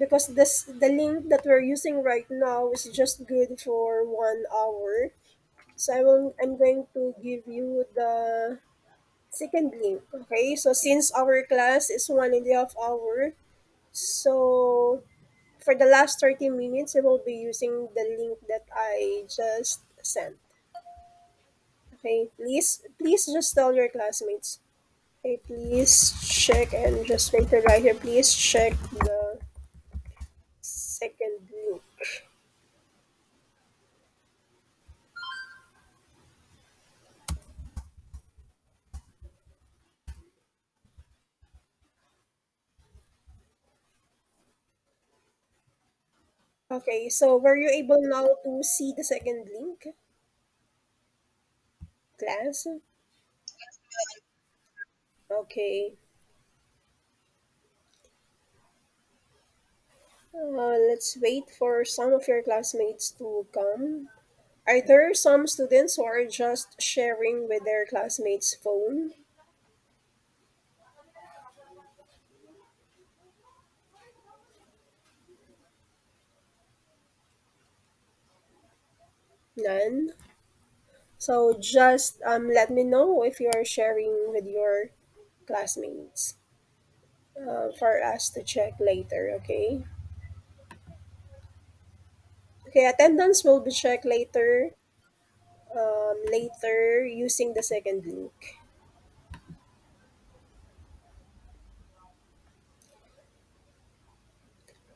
because the link that we're using right now is just good for 1 hour. So I'm going to give you the second link. Okay, so since our class is 1.5 hour, so for the last 30 minutes, I will be using the link that I just sent. Okay, please just tell your classmates. Okay, please check and just wait for right here. Please check the second link. Okay, so were you able now to see the second link, class? Okay, let's wait for some of your classmates to come. Are there some students who are just sharing with their classmates' phone? None. So just let me know if you are sharing with your classmates for us to check later. Okay. Okay. Attendance will be checked later. Later using the second link.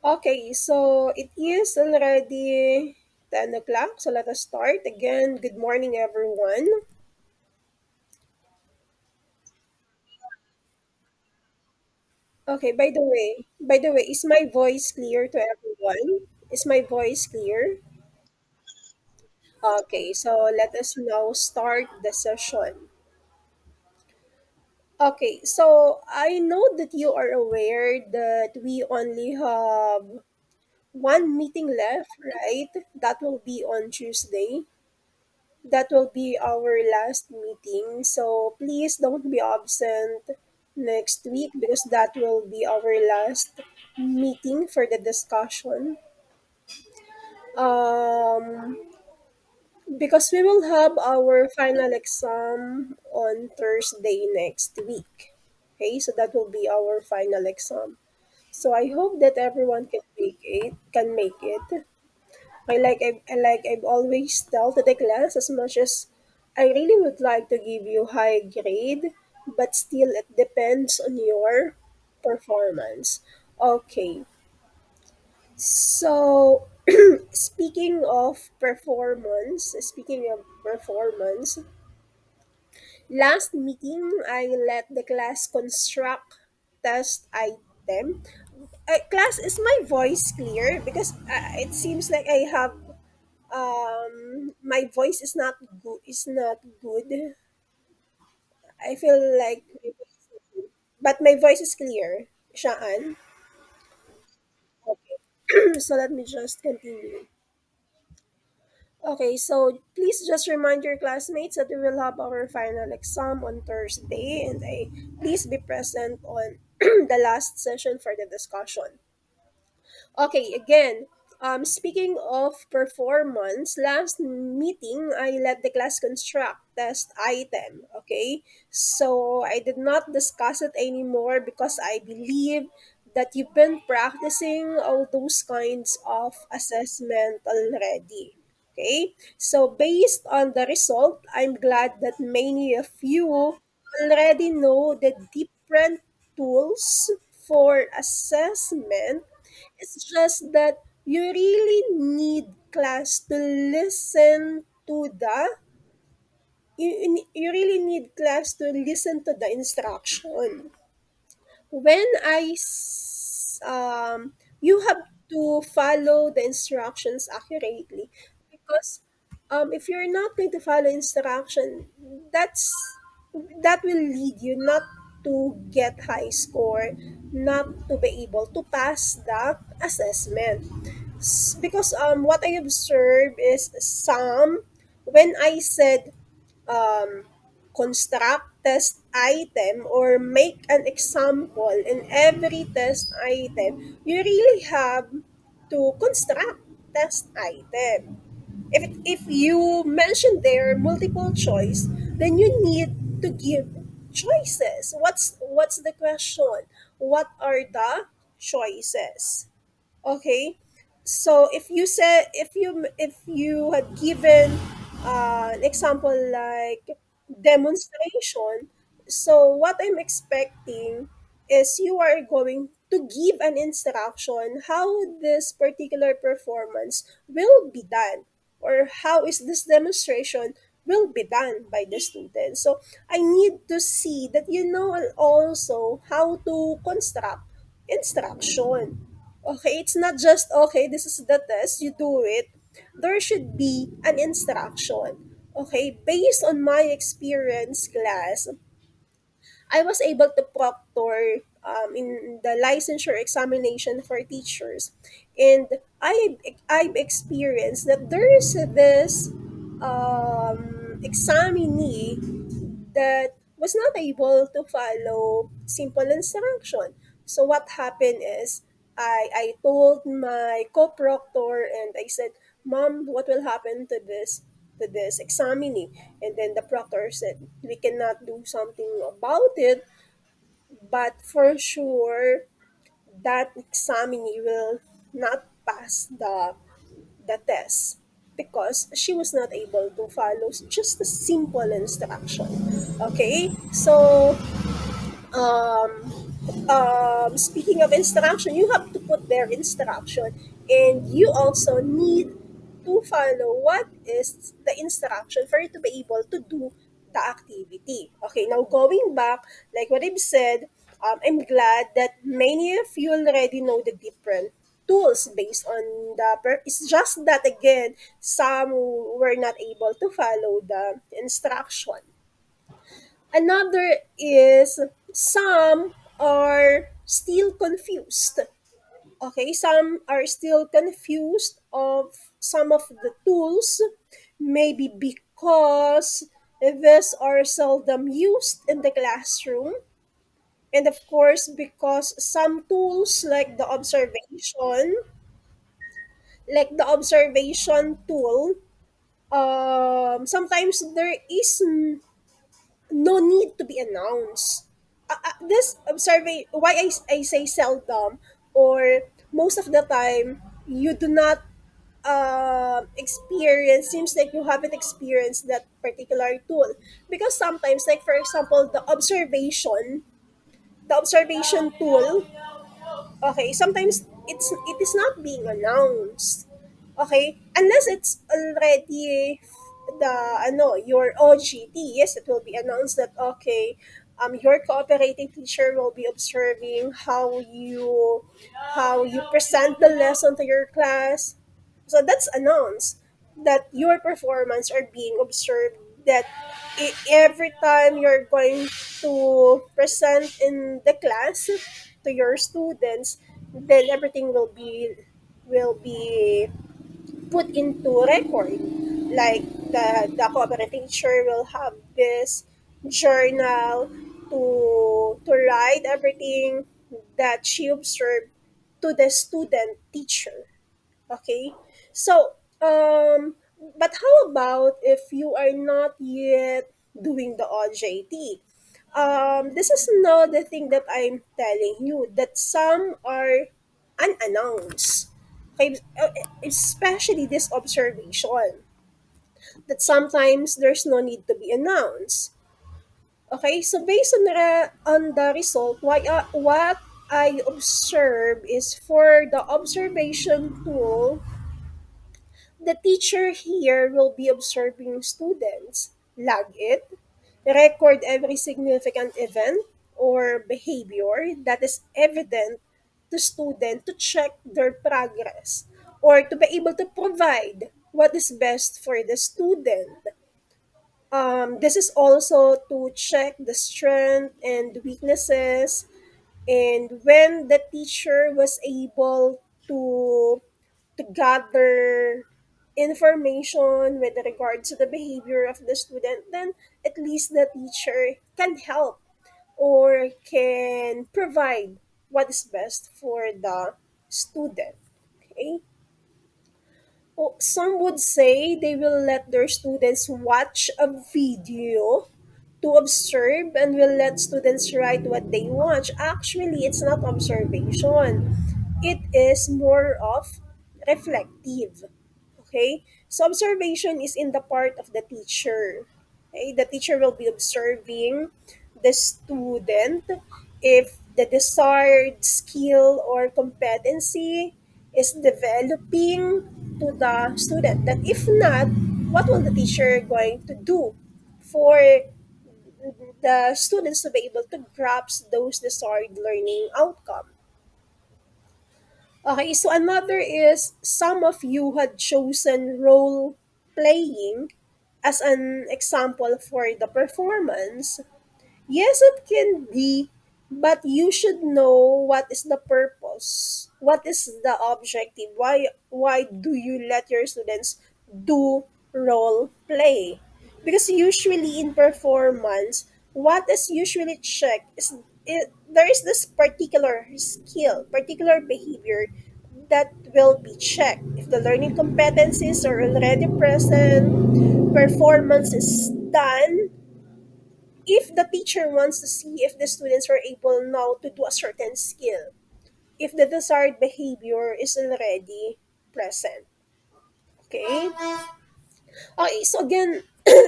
Okay. So it is already 10 o'clock. So let us start again. Good morning, everyone. Okay. By the way, is my voice clear to everyone? Is my voice clear? Okay, so let us now start the session. Okay, so I know that you are aware that we only have one meeting left, right? That will be on Tuesday. That will be our last meeting. So please don't be absent next week because that will be our last meeting for the discussion. Um, because we will have our final exam on Thursday next week. Okay, so that will be our final exam. So I hope that everyone can make it. Can make it. I've always tell to the class as much as I really would like to give you high grade, but still it depends on your performance. Okay, so speaking of performance, last meeting I let the class construct test item. Class, is my voice clear? Because it seems like I have my voice is not good. Is not good. I feel like, but my voice is clear. Shaan. Okay. So let me just continue. Okay, so please just remind your classmates that we will have our final exam on Thursday, and please be present on the last session for the discussion. Okay, again, speaking of performance, last meeting I let the class construct test item. Okay, so I did not discuss it anymore because I believe that you've been practicing all those kinds of assessment already. Okay, so based on the result, I'm glad that many of you already know the different tools for assessment. It's just that you really need class to listen to the you really need class to listen to the instruction. When you have to follow the instructions accurately, because if you're not going to follow instruction, that's that will lead you not to get high score, not to be able to pass the assessment. Because what I observed is some, when I said um construct test item or make an example in every test item, you really have to construct test item. If you mention there multiple choice, then you need to give choices. What's the question? What are the choices? Okay, so if you had given an example like demonstration, so what I'm expecting is you are going to give an instruction how this particular performance will be done, or how is this demonstration will be done by the student. So I need to see that you know also how to construct instruction. Okay, it's not just okay, this is the test, you do it. There should be an instruction. Okay, based on my experience class, I was able to proctor in the licensure examination for teachers, and I've experienced that there is this examinee that was not able to follow simple instruction. So what happened is I told my co-proctor and I said, "Mom, what will happen to this examinee?" And then the proctor said, "We cannot do something about it, but for sure that examinee will not pass the test because she was not able to follow just a simple instruction." Okay, so um, speaking of instruction, you have to put their instruction, and you also need to follow what is the instruction for you to be able to do the activity. Okay, now going back, like what I've said, I'm glad that many of you already know the different tools based on it's just that again, some were not able to follow the instruction. Another is some are still confused. Okay, some are still confused of some of the tools, maybe because these are seldom used in the classroom. And of course, because some tools like the observation tool, sometimes there is no need to be announced. This survey, why I say seldom, or most of the time, you do not experience, seems like you haven't experienced that particular tool. Because sometimes, like for example, the observation tool, okay, sometimes it is not being announced. Okay, unless it's already the your OGT, yes, it will be announced that okay, your cooperating teacher will be observing how you present the lesson to your class. So that's announced that your performance are being observed, that every time you're going to present in the class to your students, then everything will be put into record. Like the cooperating teacher will have this journal to write everything that she observed to the student teacher. Okay, so but how about if you are not yet doing the OJT? This is now the thing that I'm telling you, that some are unannounced. Okay, especially this observation, that sometimes there's no need to be announced. Okay, so based on the result, what I observe is for the observation tool, the teacher here will be observing students, log it, record every significant event or behavior that is evident to student to check their progress, or to be able to provide what is best for the student. This is also to check the strength and weaknesses, and when the teacher was able to gather information with regard to the behavior of the student, then at least the teacher can help or can provide what is best for the student. Okay? Some would say they will let their students watch a video to observe and will let students write what they watch. Actually, it's not observation. It is more of reflective. Okay? So observation is in the part of the teacher. Okay? The teacher will be observing the student if the desired skill or competency is developing to the student. That if not, what will the teacher going to do for the students to be able to grasp those desired learning outcome? Okay, so another is some of you had chosen role playing as an example for the performance. Yes, it can be, but you should know what is the purpose. What is the objective? Why do you let your students do role play? Because usually in performance, what is usually checked is there is this particular skill, particular behavior that will be checked. If the learning competencies are already present, performance is done, if the teacher wants to see if the students are able now to do a certain skill, if the desired behavior is already present. Okay? Okay, so again,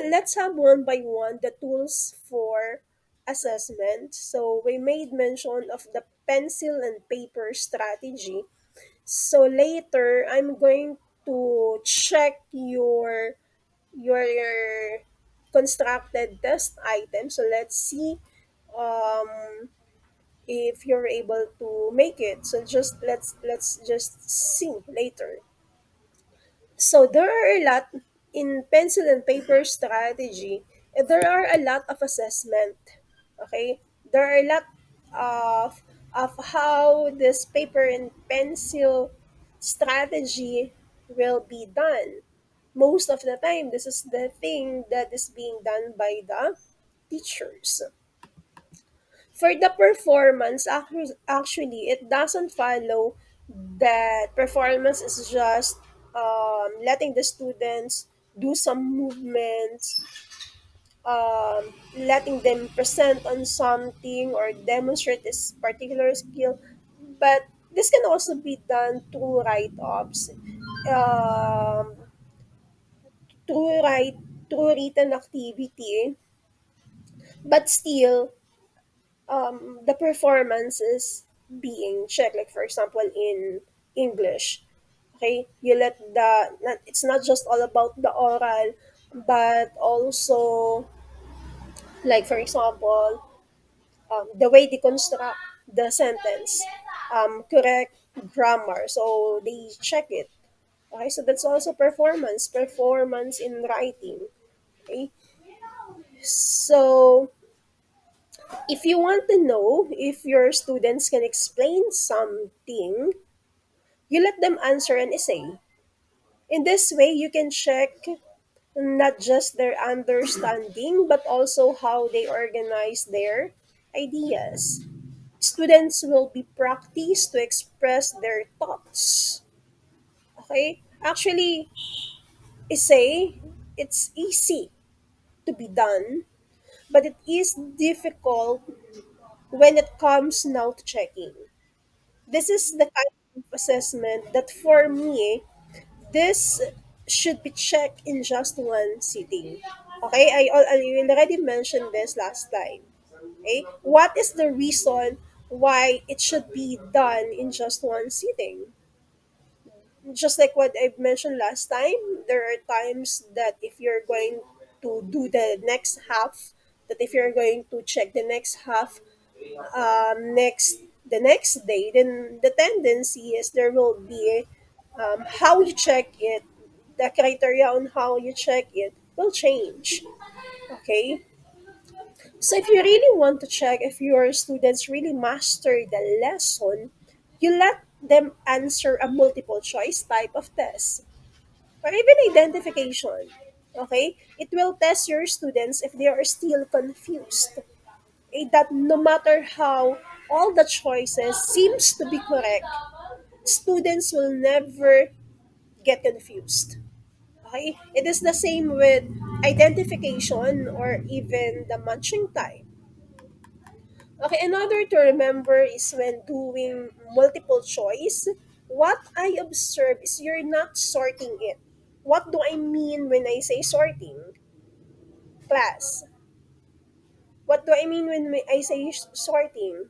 let's have one by one the tools for assessment. So we made mention of the pencil and paper strategy. So later, I'm going to check your constructed test item. So let's see um, if you're able to make it. So just let's just see later. So there are a lot in pencil and paper strategy. There are a lot of assessment. Okay, there are a lot of how this paper and pencil strategy will be done. Most of the time, this is the thing that is being done by the teachers. For the performance, actually, it doesn't follow that performance is just letting the students do some movements, letting them present on something or demonstrate this particular skill. But this can also be done through write-ups, um, through write through written activity, but still the performance is being checked. Like for example, in English, okay, you let it's not just all about the oral, but also like for example, the way they construct the sentence, correct grammar. So they check it. Okay, so that's also performance in writing. Okay, so if you want to know if your students can explain something, you let them answer an essay. In this way, you can check not just their understanding, but also how they organize their ideas. Students will be practiced to express their thoughts. Okay? Actually, essay, it's easy to be done, but it is difficult when it comes now to checking. This is the kind of assessment that for me, this should be checked in just one sitting. Okay, I already mentioned this last time. Okay, what is the reason why it should be done in just one sitting? Just like what I mentioned last time, there are times that if you're going to do the next half, that if you're going to check the next half, the next day, then the tendency is there will be how you check it, the criteria on how you check it will change. Okay, so if you really want to check if your students really master the lesson, you let them answer a multiple choice type of test. or even identification. Okay? It will test your students if they are still confused. That no matter how all the choices seems to be correct, students will never get confused. Okay? It is the same with identification or even the matching type. Okay, another to remember is when doing multiple choice, what I observe is you're not sorting it. What do I mean when I say sorting? Class. What do I mean when I say sorting?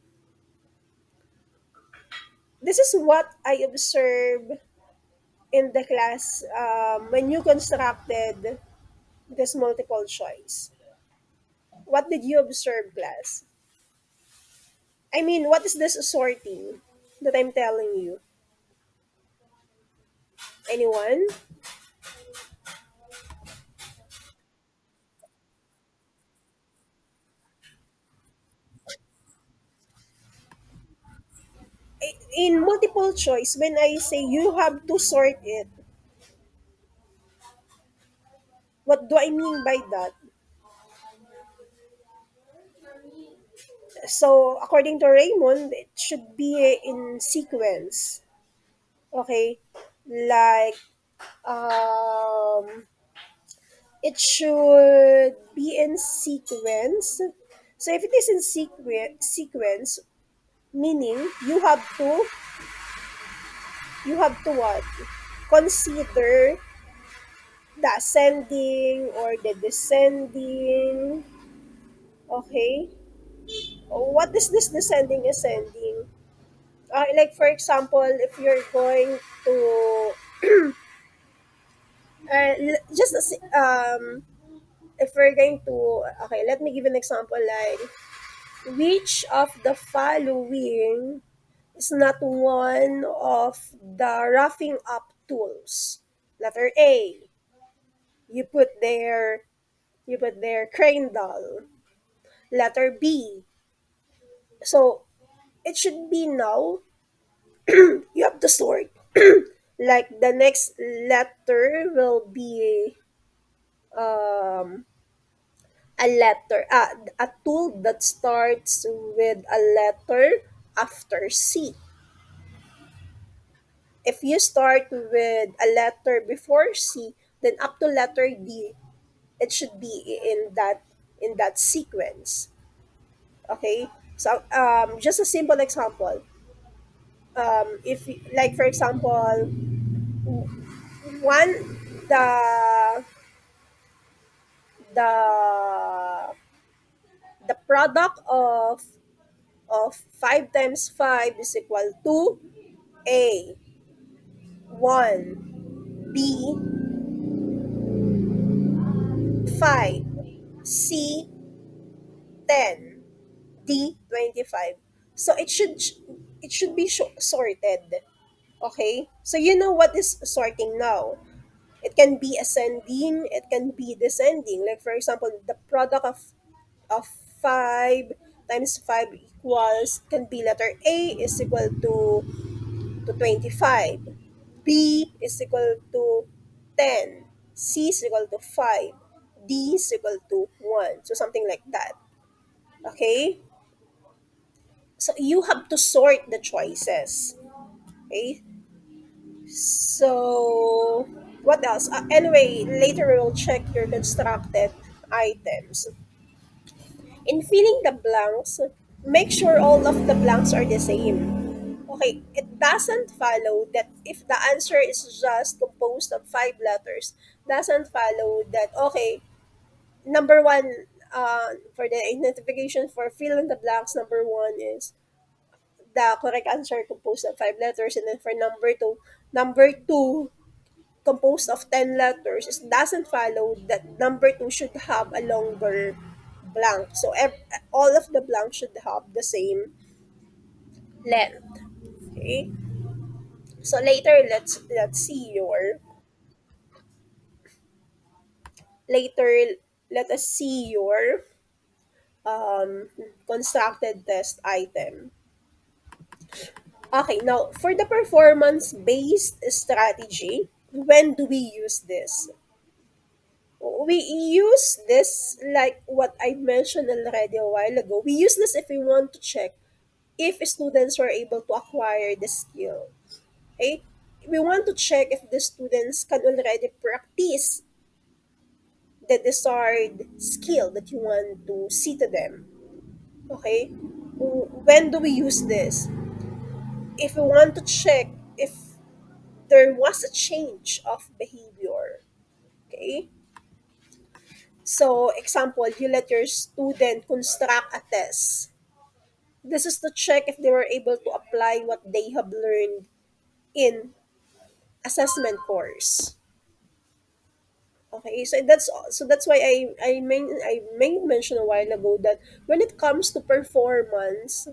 This is what I observe in the class when you constructed this multiple choice. What did you observe, class? I mean, what is this sorting that I'm telling you? Anyone? In multiple choice, when I say you have to sort it, what do I mean by that? So, according to Raymond, it should be in sequence. Okay? Like, um, it should be in sequence. So, if it is in sequence, meaning you have to what? Consider the ascending or the descending. Okay? What is this descending ascending? Like for example, if you're going to just if we're going to, okay, let me give an example like which of the following is not one of the roughing up tools? Letter A, you put there crane doll. Letter B, so it should be now. You have to sort. Like the next letter will be um, a tool that starts with a letter after C. If you start with a letter before C, then up to letter D, it should be in that sequence. Okay, so just a simple example. If like for example, one the the product of 5 times 5 is equal to A 1, B 5, C 10, D 25. So it should be sorted. Okay? So you know what is sorting now. It can be ascending, it can be descending. Like for example, the product of 5 times 5 equals can be letter A is equal to 25. B is equal to 10. C is equal to 5. D is equal to 1. So something like that. Okay? So you have to sort the choices. Okay? So what else? Anyway, later we'll check your constructed items. In filling the blanks, make sure all of the blanks are the same. Okay, it doesn't follow that if the answer is just composed of 5 letters, doesn't follow that, okay, number one, for the identification for fill in the blanks, number one is the correct answer composed of 5 letters, and then for number two composed of 10 letters, it doesn't follow that number two should have a longer blank. So all of the blanks should have the same length. Okay. So later, let's see your later. Let us see your um, constructed test item. Okay, now for the performance based strategy. When do we use this? We use this like what I mentioned already a while ago. We use this if we want to check if students were able to acquire the skill. Okay? We want to check if the students can already practice the desired skill that you want to see to them. Okay? When do we use this? If we want to check if there was a change of behavior. Okay? So, example, you let your student construct a test. This is to check if they were able to apply what they have learned in assessment course. Okay, so that's why I made mention a while ago that when it comes to performance,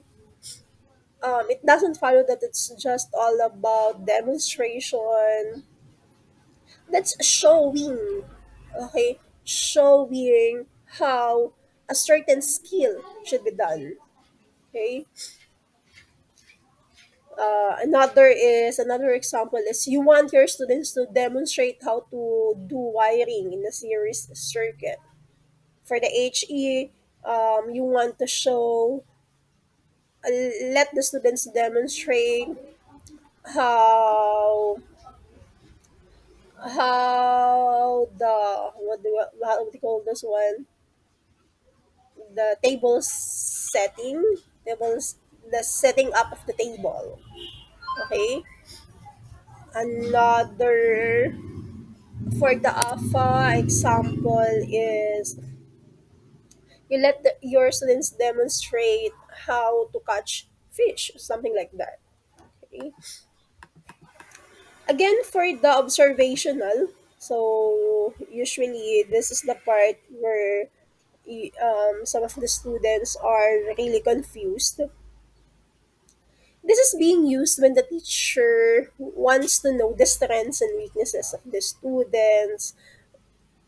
it doesn't follow that it's just all about demonstration. That's showing, okay, showing how a certain skill should be done. Okay, another example is you want your students to demonstrate how to do wiring in a series circuit. For the HE, you want to show, let the students demonstrate how how the what do you call this one, the table setting, tables the setting up of the table. Okay, another for the alpha example is you let your students demonstrate how to catch fish, something like that. Okay. Again, for the observational, so usually this is the part where some of the students are really confused. This is being used when the teacher wants to know the strengths and weaknesses of the students.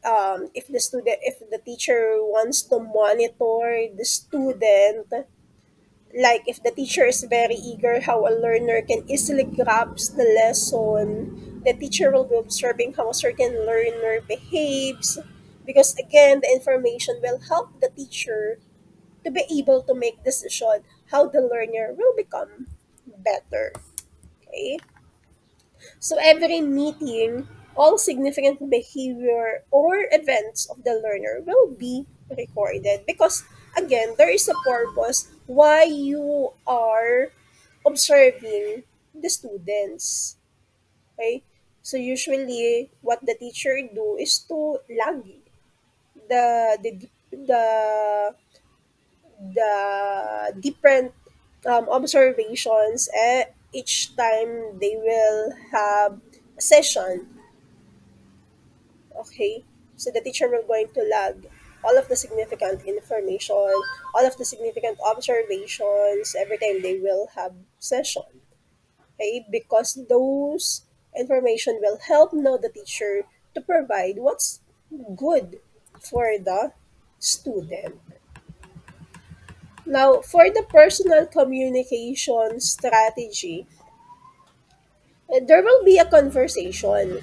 If the teacher wants to monitor the student, like if the teacher is very eager how a learner can easily grasp the lesson, the teacher will be observing how a certain learner behaves, because again the information will help the teacher to be able to make decision how the learner will become better. Okay, so every meeting, all significant behavior or events of the learner will be recorded, because again there is a purpose why you are observing the students. Okay, so usually what the teacher do is to log the the the, the different observations, each time they will have a session. Okay, so the teacher will going to log all of the significant information, all of the significant observations every time they will have session. Okay, because those information will help now the teacher to provide what's good for the student. Now, for the personal communication strategy, there will be a conversation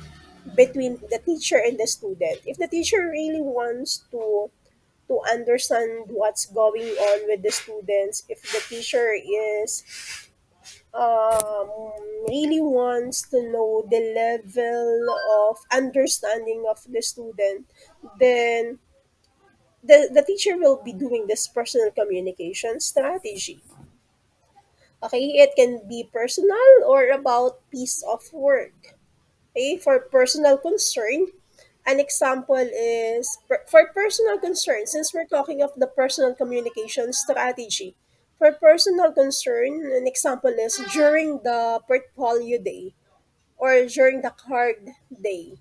between the teacher and the student. If the teacher really wants to understand what's going on with the students, if the teacher is um, really wants to know the level of understanding of the student, then the teacher will be doing this personal communication strategy. Okay, it can be personal or about piece of work. Okay, for personal concern, an example is for personal concern, since we're talking of the personal communication strategy. For personal concern, an example is during the portfolio day or during the card day.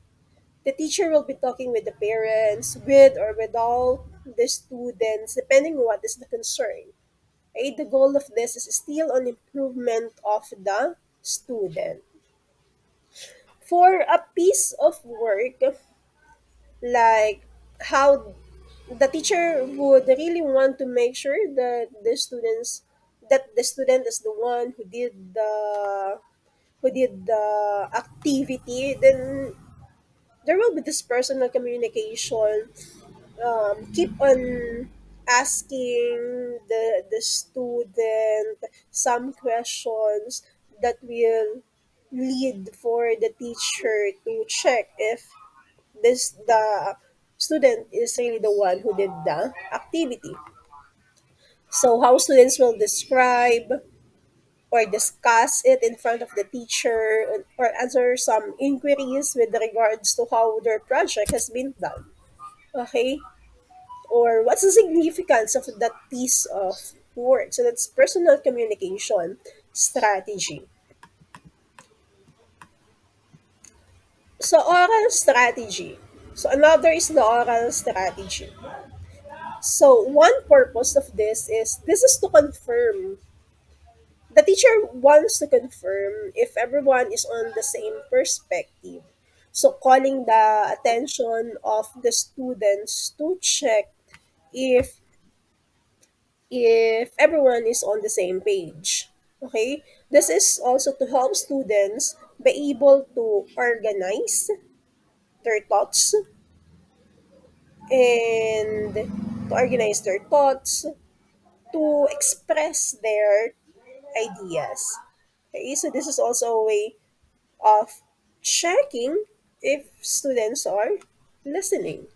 The teacher will be talking with the parents, with or without the students, depending on what is the concern. Okay, the goal of this is still on improvement of the student. For a piece of work, like how the teacher would really want to make sure that the student is the one who did who did the activity, then there will be this personal communication. Keep on asking the student some questions that will lead for the teacher to check if the student is really the one who did the activity. So how students will describe or discuss it in front of the teacher, or answer some inquiries with regards to how their project has been done. Okay? Or what's the significance of that piece of work? So that's personal communication strategy. So oral strategy. So another is the oral strategy. So one purpose of this is to confirm. The teacher wants to confirm if everyone is on the same perspective. So calling the attention of the students to check if everyone is on the same page. Okay? This is also to help students be able to organize their thoughts and to express their ideas. Okay, so this is also a way of checking if students are listening.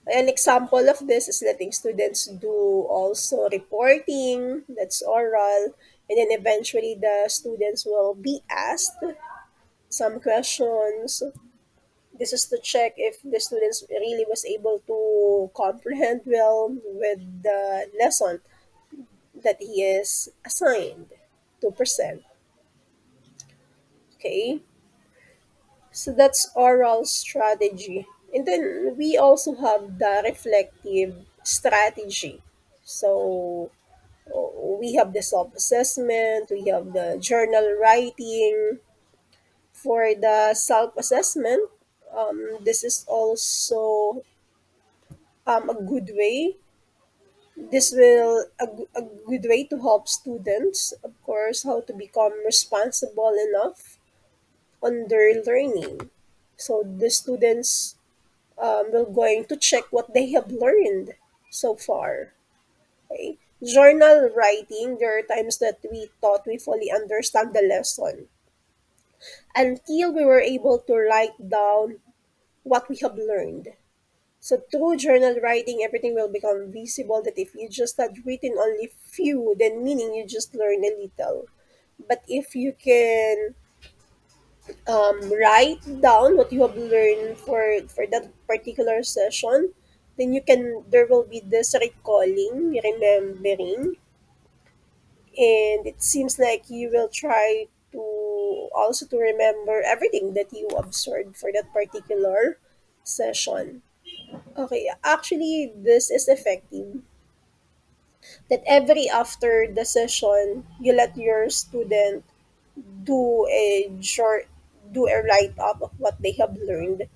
An example of this is letting students do also reporting, that's oral, and then eventually the students will be asked some questions. This is to check if the students really was able to comprehend well with the lesson that he is assigned to present. Okay, so that's oral strategy. And then we also have the reflective strategy. So we have the self assessment, we have the journal writing. For the self assessment, this is also a good way. This will a good way to help students, of course, how to become responsible enough on their learning. So the students will going to check what they have learned so far. Okay? Journal writing, there are times that we thought we fully understand the lesson until we were able to write down what we have learned. So through journal writing, everything will become visible that if you just had written only few, then meaning you just learn a little. But if you can write down what you have learned for that particular session, then there will be this recalling, remembering, and it seems like you will try to also to remember everything that you observed for that particular session. Okay, actually, this is effective. That every after the session, you let your student do a short, do a write up of what they have learned,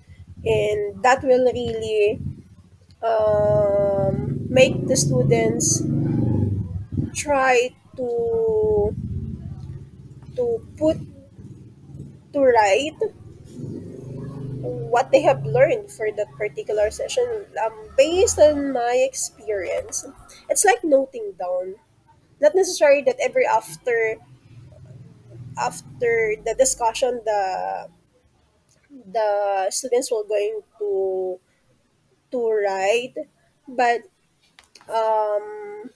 and that will really make the students try to put to write what they have learned for that particular session. Based on my experience, it's like noting down. Not necessarily that every after the discussion, the students will going to write, but um,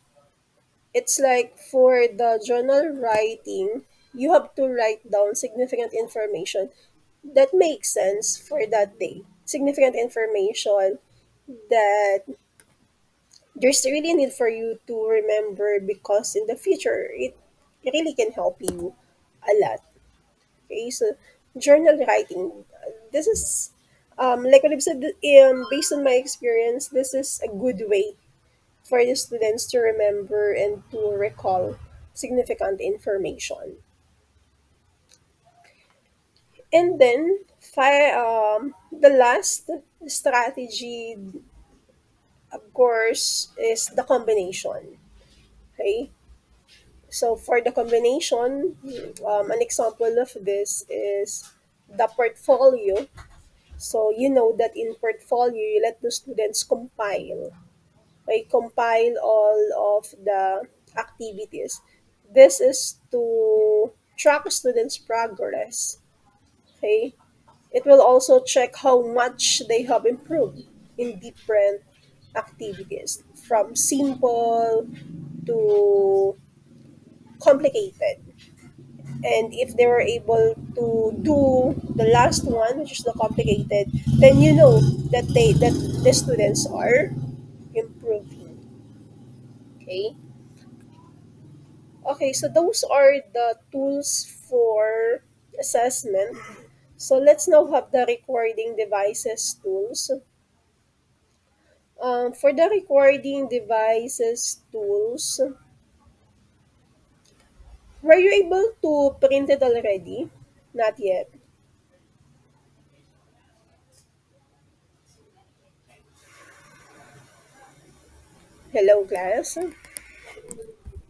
it's like for the journal writing, you have to write down significant information that makes sense for that day. Significant information that there's really a need for you to remember, because in the future it really can help you a lot. Okay, so journal writing. This is like what I've said. Based on my experience, this is a good way for the students to remember and to recall significant information. And then, the last strategy, of course, is the combination. Okay, So for the combination, an example of this is the portfolio. So you know that in portfolio, you let the students compile. They compile all of the activities. This is to track students' progress. Okay, it will also check how much they have improved in different activities, from simple to complicated. And if they were able to do the last one, which is the complicated, then you know that the students are improving. Okay. Okay, so those are the tools for assessment. So let's now have the recording devices tools. For the recording devices tools, were you able to print it already? Not yet. Hello, class.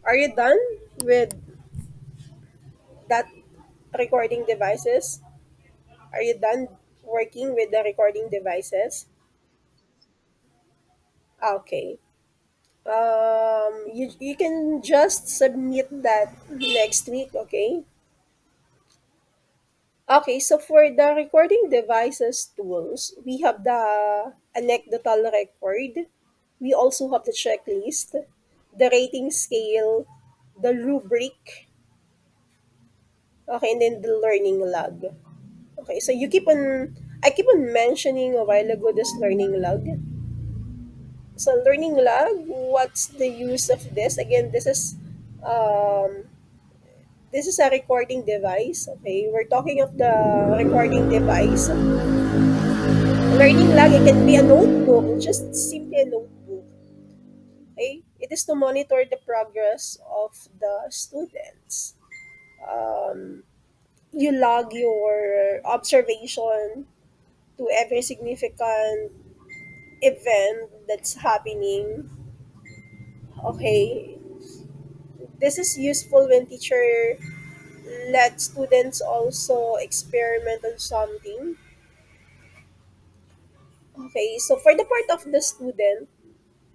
Are you done with that recording devices? Are you done working with the recording devices? Okay. You can just submit that next week, okay? Okay, so for the recording devices tools, we have the anecdotal record. We also have the checklist, the rating scale, the rubric, okay, and then the learning log. Okay, so I keep on mentioning a while ago this learning log. So learning log, what's the use of this? Again, um, this is a recording device. Okay, we're talking of the recording device. Learning log, it can be a notebook, just simply a notebook. Okay, it is to monitor the progress of the students. Um, you log your observation to every significant event that's happening. Okay, this is useful when teacher let students also experiment on something. Okay, so for the part of the student,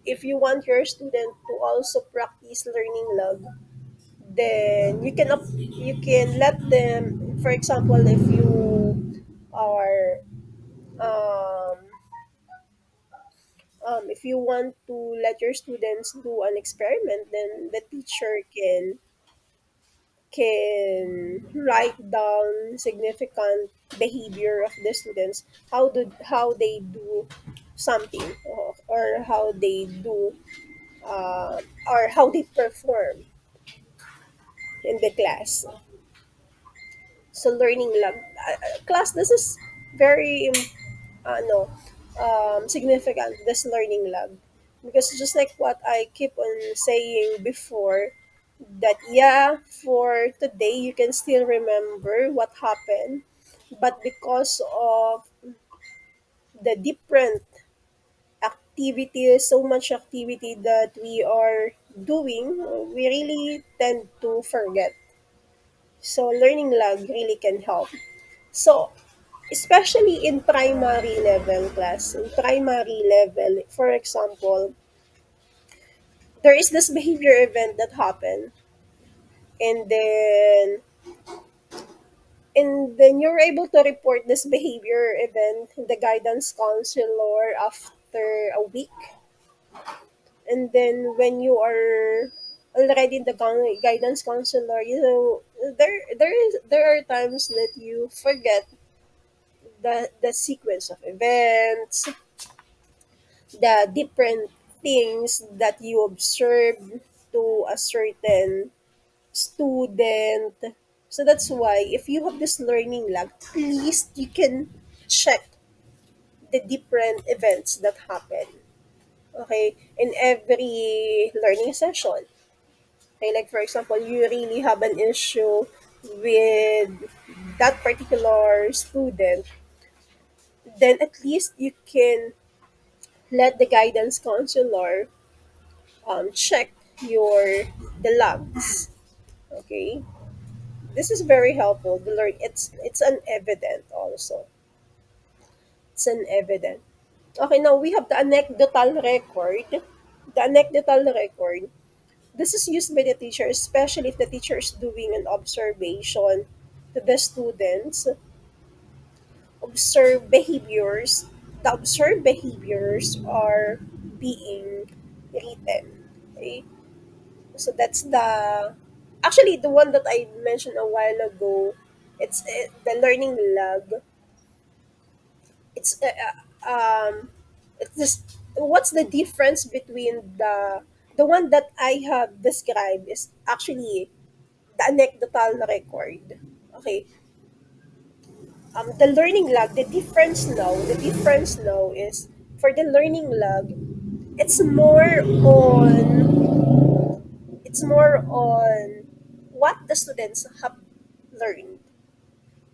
if you want your student to also practice learning log, then you can let them, for example, if you are um, if you want to let your students do an experiment, then the teacher can write down significant behavior of the students, how they do something, or how they do or how they perform in the class. So learning lab class, this is very no significant, this learning lab, because just like what I keep on saying before, that yeah, for today you can still remember what happened, but because of the different activities, so much activity that we are doing, we really tend to forget. So learning log really can help. So especially in primary level class, in primary level, for example, there is this behavior event that happened, and then you're able to report this behavior event to the guidance counselor after a week. And then when you are already in the guidance counselor, you know, there are times that you forget the sequence of events, the different things that you observe to a certain student. So that's why if you have this learning lab, at least you can check the different events that happen. Okay, in every learning session. Okay, like for example, you really have an issue with that particular student, then at least you can let the guidance counselor check your the logs. Okay, this is very helpful. The learn it's an evident also. It's an evident. Okay, now we have the anecdotal record. The anecdotal record. This is used by the teacher, especially if the teacher is doing an observation to the students. Observe behaviors. The observed behaviors are being written. Okay, so that's the actually the one that I mentioned a while ago. It's the learning log. It's it's just what's the difference between the one that I have described is actually the anecdotal record. Okay, the learning log. The difference now is for the learning log. It's more on it's more on what the students have learned.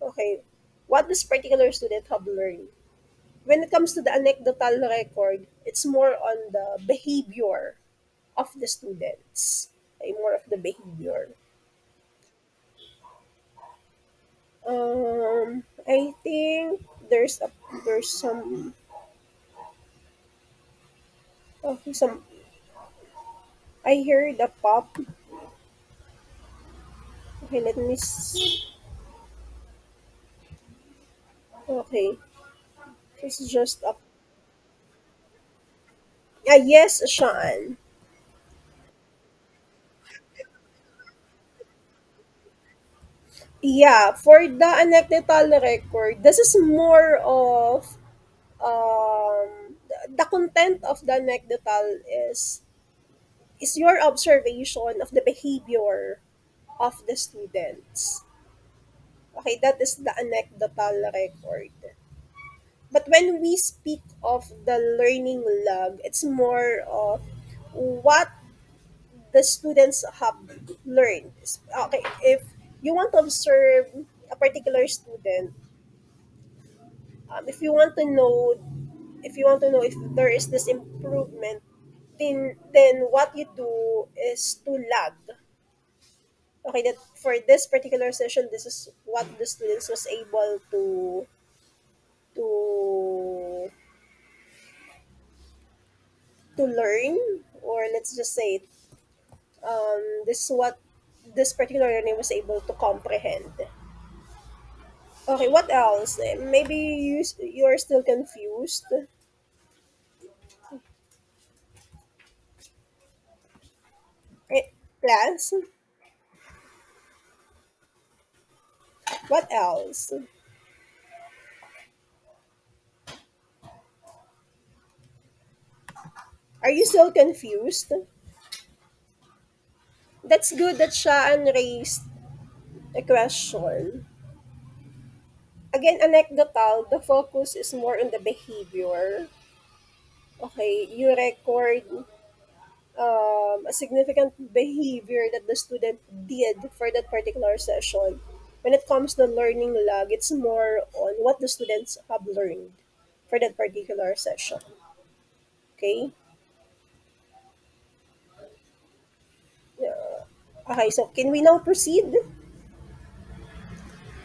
Okay, what this particular student have learned. When it comes to the anecdotal record, it's more on the behavior of the students. Okay, more of the behavior. I think there's some I heard a pop. Okay, let me okay, it's just a yes, Sean. Yeah, for the anecdotal record, this is more of the content of the anecdotal is your observation of the behavior of the students. Okay, that is the anecdotal record. But when we speak of the learning log, it's more of what the students have learned. Okay, if you want to observe a particular student, if you want to know if there is this improvement, then what you do is to log. Okay, that for this particular session, this is what the students was able to to learn, or let's just say this is what this particular learning was able to comprehend. Okay, what else? Maybe you're still confused. Eh, Class, what else? Are you still confused? That's good that Shaan raised a question. Again, anecdotal, the focus is more on the behavior. Okay, you record a significant behavior that the student did for that particular session. When it comes to learning log, it's more on what the students have learned for that particular session. Okay? Okay, so can we now proceed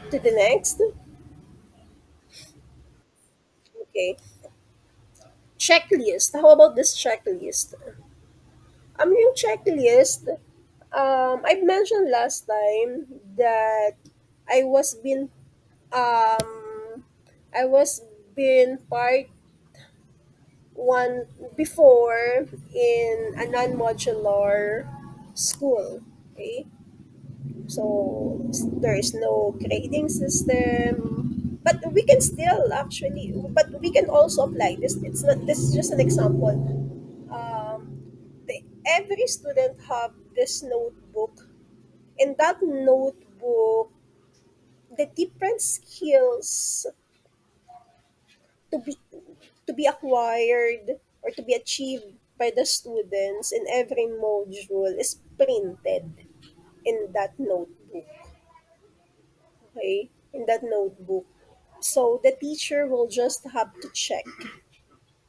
to the next? Okay. Checklist. How about this checklist? Yung checklist, I mentioned last time that I was been um I was been part one before in a non-modular school. Okay, so there is no grading system, but we can still actually, but we can also apply this. It's not. This is just an example. Every student have this notebook. In that notebook, the different skills to be to be acquired or to be achieved by the students in every module is printed in that notebook. Okay, in that notebook. So the teacher will just have to check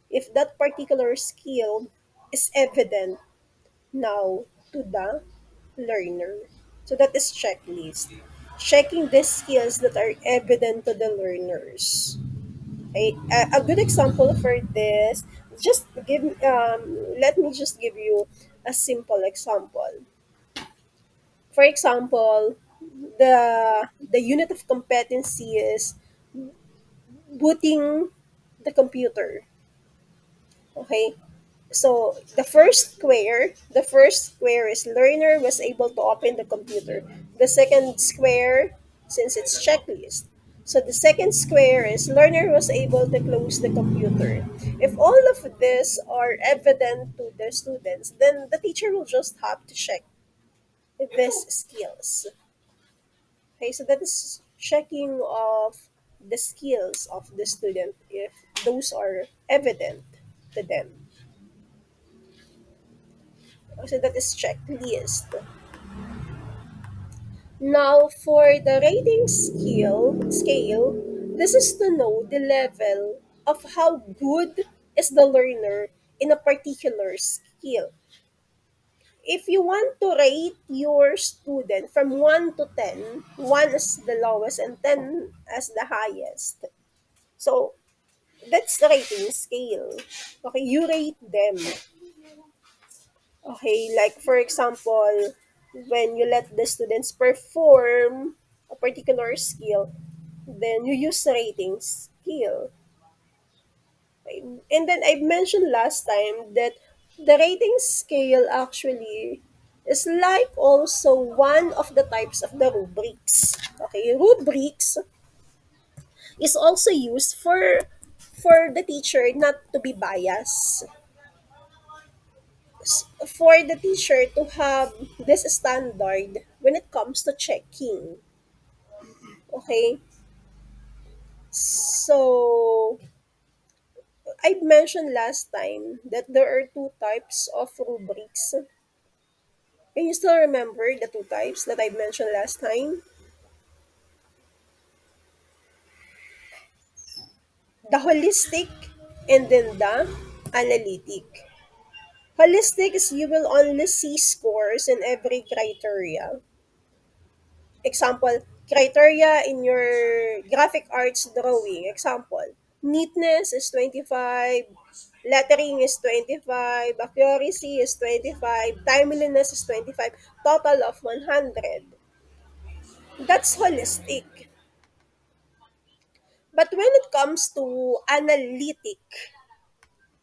if that particular skill is evident now to the learner. So that is checklist. Checking the skills that are evident to the learners. A good example for this, just give let me just give you a simple example. For example, the unit of competency is booting the computer. Okay, so the first square is learner was able to open the computer. The second square, since it's checklist, so the second square is learner was able to close the computer. If all of this are evident to the students, then the teacher will just have to check these skills. Okay, so that is checking of the skills of the student if those are evident to them. So that is checklist. Now for the rating scale, this is to know the level of how good is the learner in a particular skill. If you want to rate your student from 1 to 10, 1 is the lowest and 10 as the highest. So that's the rating scale. Okay, you rate them. Okay, like for example, when you let the students perform a particular skill, then you use rating scale. Okay. And then I mentioned last time that the rating scale actually is like also one of the types of the rubrics. Okay, rubrics is also used for the teacher not to be biased, for the teacher to have this standard when it comes to checking. Okay? So, I mentioned last time that there are two types of rubrics. Can you still remember the two types that I mentioned last time? The holistic and then the analytic. Holistic is you will only see scores in every criteria. Example, criteria in your graphic arts drawing. Example, neatness is 25, lettering is 25, accuracy is 25, timeliness is 25, total of 100. That's holistic. But when it comes to analytic,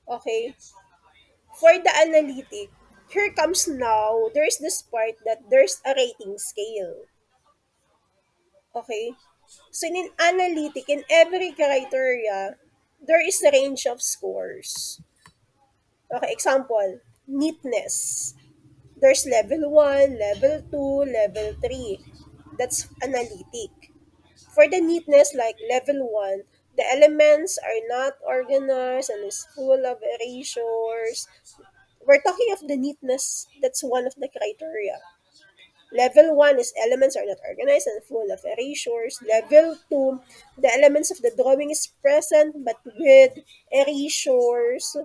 okay, for the analytic, here comes now, there's this part that there's a rating scale. Okay? So in analytic, in every criteria, there is a range of scores. Okay, example, neatness. There's level 1, level 2, level 3. That's analytic. For the neatness, like level 1, the elements are not organized and is full of erasures. We're talking of the neatness. That's one of the criteria. Level 1 is elements are not organized and full of erasures. Level 2, the elements of the drawing is present but with erasures.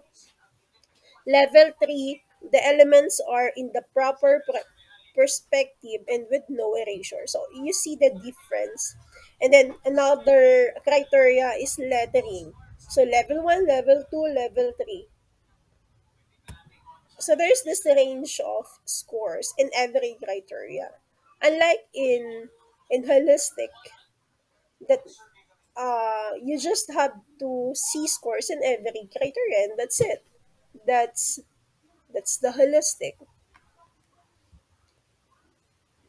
Level 3, the elements are in the proper perspective and with no erasure. So you see the difference. And then another criteria is lettering. So level 1, level 2, level 3. So there's this range of scores in every criteria. Unlike in holistic, that you just have to see scores in every criteria and that's it. That's that's the holistic.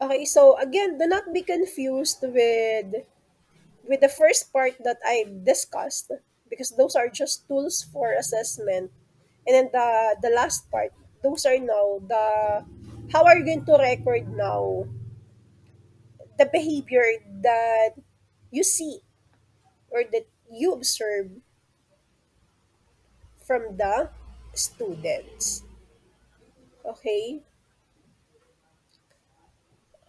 Okay, so again, do not be confused with the first part that I discussed because those are just tools for assessment. And then the last part, those are now the how are you going to record now the behavior that you see or that you observe from the students. Okay?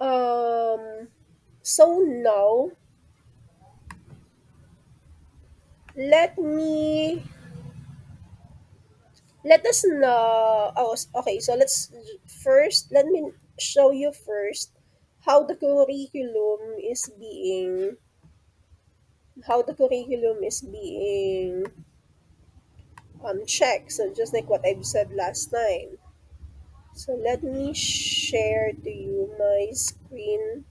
Um so now let me let us know. Okay, so let me show you first how the curriculum is being how the curriculum is being checked. So just like what I've said last time. So let me share to you my screen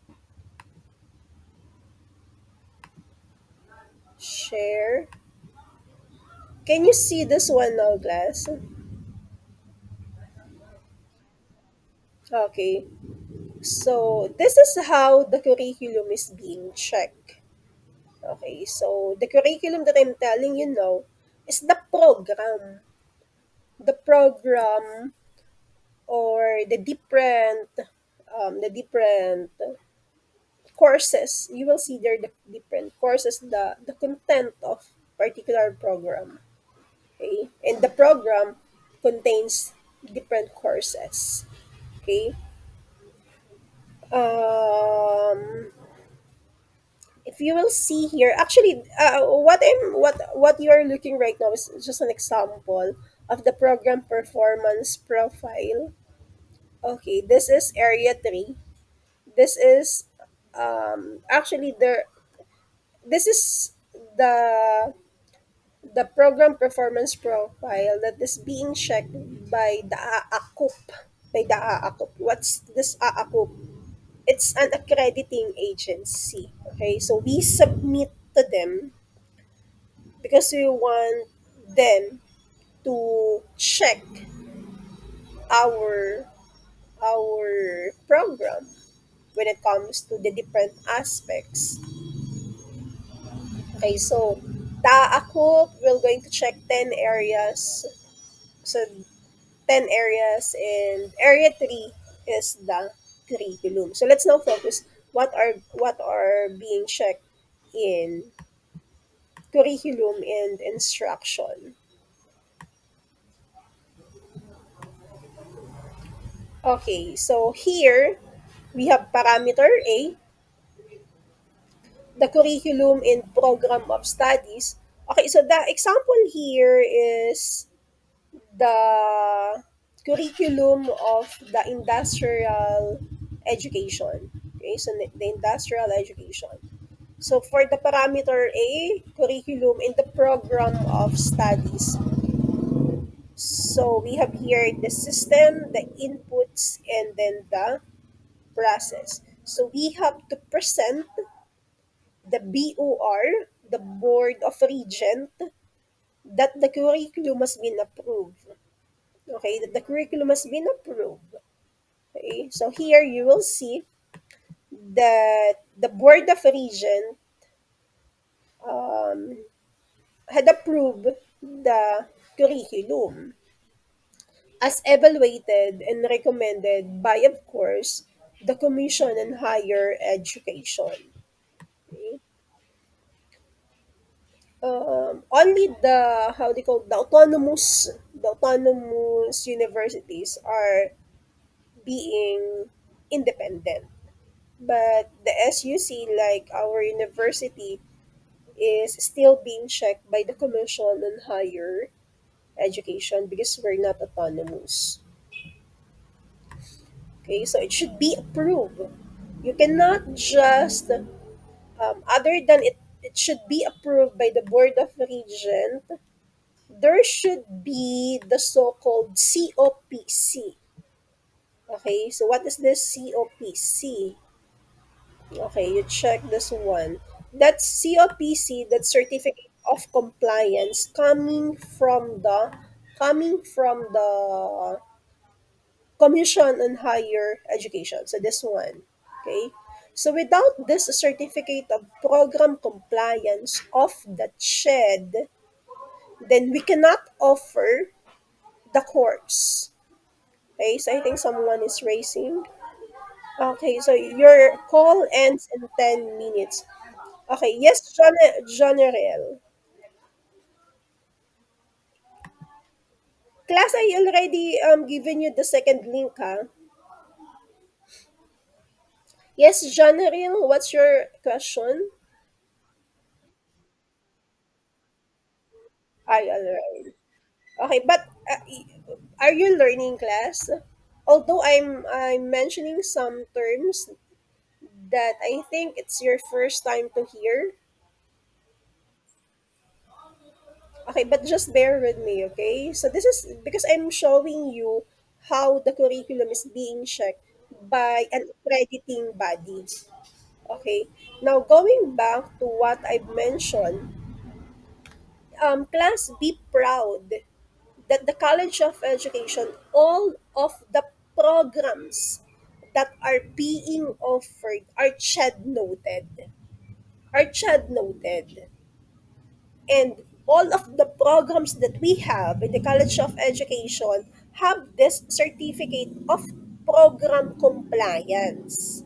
share. Can you see this one now, class? Okay. So this is how the curriculum is being checked. Okay, so the curriculum that I'm telling you now is the program. The program or the different courses. You will see there the different courses, the content of particular program. Okay, and the program contains different courses. Okay, um, if you will see here, actually, what you are looking right now is just an example of the program performance profile. Okay, this is area 3. This is actually there this is the program performance profile that is being checked by the AACUP. What's this AACUP? It's an accrediting agency. Okay, so we submit to them because we want them to check our our program when it comes to the different aspects. Okay, so the AACUP will going to check 10 areas. So 10 areas, and area 3 is the curriculum. So let's now focus what are being checked in curriculum and instruction. Okay, so here we have parameter A, the curriculum and program of studies. Okay, so the example here is the curriculum of the industrial education. Okay, so the industrial education. So for the parameter A, curriculum in the program of studies. So we have here the system, the inputs, and then the process. So we have to present the BOR, the Board of Regent, that the curriculum has been approved. Okay, that the curriculum has been approved. Okay, so here you will see that the Board of Regent um, had approved the curriculum as evaluated and recommended by, of course, the Commission on Higher Education. Okay? Only the how they call it, the autonomous universities are being independent, but the SUC, like our university, is still being checked by the Commission on Higher Education because we're not autonomous. Okay, so it should be approved. You cannot just, other than it should be approved by the Board of Regent, there should be the so-called COPC. Okay, so what is this COPC? Okay, you check this one. That's COPC, that certificate of compliance coming from the Commission on Higher Education. So this one. Okay. So without this certificate of program compliance of the CHED, then we cannot offer the course. Okay, so I think someone is raising. Okay, so your call ends in 10 minutes. Okay, yes, General. Class, I already given you the second link, huh? Yes, General, what's your question? I already. Okay, but are you learning, class? Although I'm mentioning some terms, that I think it's your first time to hear. Okay, but just bear with me, okay? So this is because I'm showing you how the curriculum is being checked by an accrediting body. Okay. Now going back to what I've mentioned, class be proud that the College of Education, all of the programs that are being offered are CHED noted. Are CHED noted. And all of the programs that we have in the College of Education have this certificate of program compliance.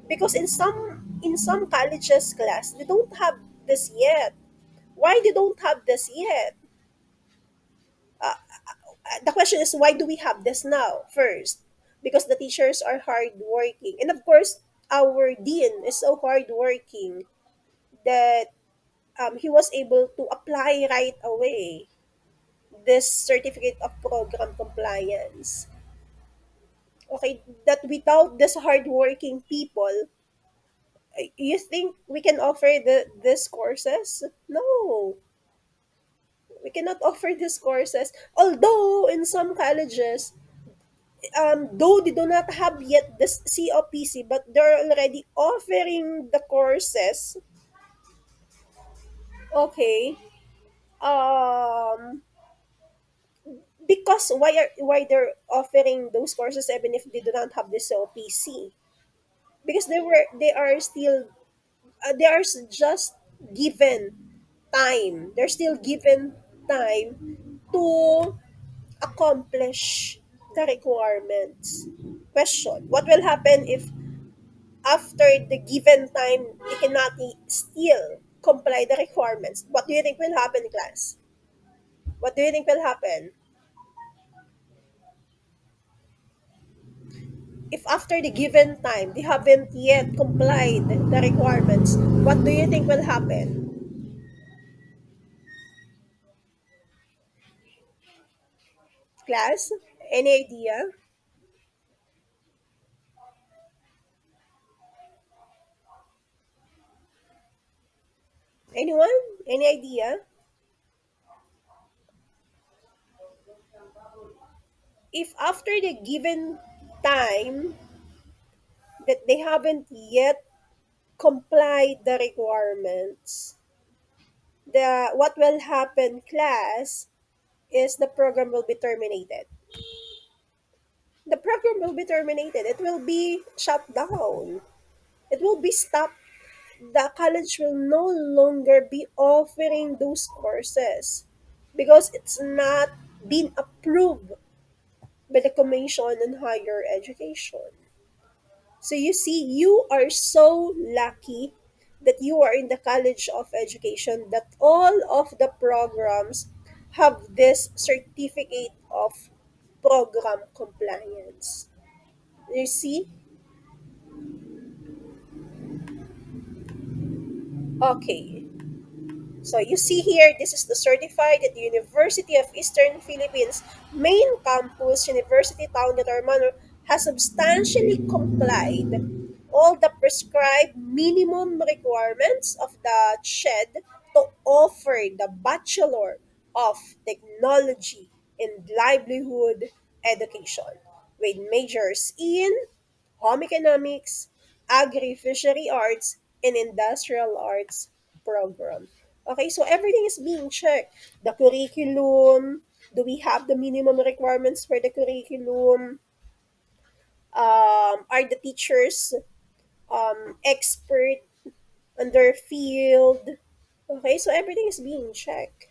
Because in some colleges class, they don't have this yet. Why they don't have this yet? The question is, why do we have this now first? Because the teachers are hardworking, and of course our dean is so hardworking that he was able to apply right away this certificate of program compliance. Okay, that without this hardworking people, you think we can offer these courses? No, we cannot offer these courses. Although in some colleges, though they do not have yet this COPC, but they're already offering the courses. Okay. Um, because why they're offering those courses even if they do not have the COPC? Because they are just given time. They're still given time to accomplish the requirements. Question: what will happen if after the given time, they cannot still comply the requirements? What do you think will happen, class? What do you think will happen? If after the given time, they haven't yet complied the requirements, what do you think will happen? Class, any idea? Anyone? Any idea? If after the given time that they haven't yet complied the requirements, the what will happen, class, is the program will be terminated. The program will be terminated. It will be shut down. It will be stopped. The college will no longer be offering those courses because it's not been approved by the Commission on Higher Education. So you see, you are so lucky that you are in the College of Education, that all of the programs have this certificate of program compliance. You see? Okay. So you see here, this is the certified at the University of Eastern Philippines main campus, University Town Hermano, has substantially complied all the prescribed minimum requirements of the CHED to offer the Bachelor of Technology in Livelihood Education with majors in home economics, agri-fishery arts, and industrial arts program. Okay, so everything is being checked. The curriculum, do we have the minimum requirements for the curriculum? Are the teachers expert on their field? Okay, so everything is being checked.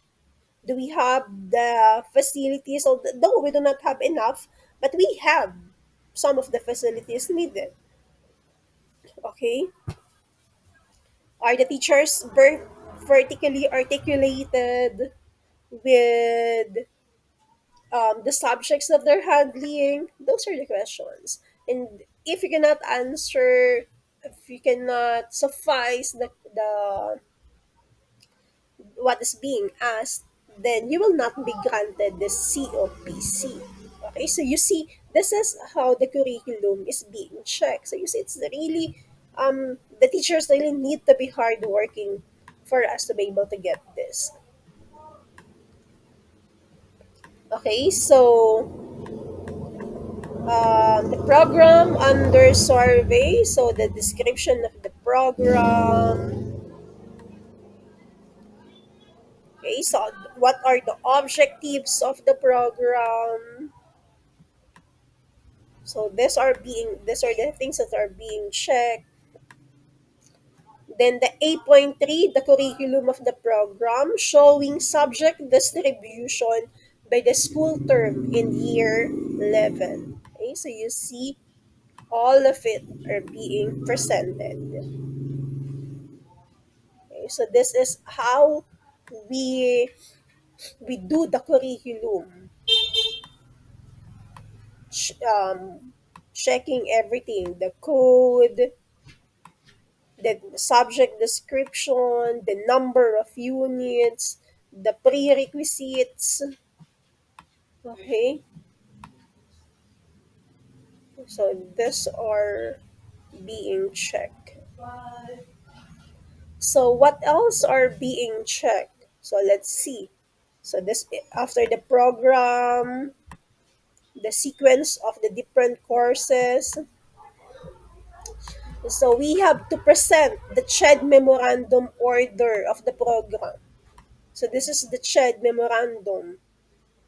Do we have the facilities? Though we do not have enough, but we have some of the facilities needed. Okay, are the teachers vertically articulated with the subjects that they're handling? Those are the questions. And if you cannot answer, if you cannot suffice what is being asked, then you will not be granted the COPC. Okay, so you see, this is how the curriculum is being checked. So you see, it's really The teachers really need to be hardworking for us to be able to get this. Okay, so the program under survey, so the description of the program. Okay, so what are the objectives of the program? So these are the things that are being checked. Then the 8.3, the curriculum of the program, showing subject distribution by the school term in year 11. Okay, so you see all of it are being presented. Okay, so this is how we we do the curriculum, checking everything, the code, the subject description, the number of units, the prerequisites. Okay, so these are being checked. So what else are being checked? So let's see. So this after the program, the sequence of the different courses. So we have to present the CHED memorandum order of the program. So this is the CHED memorandum.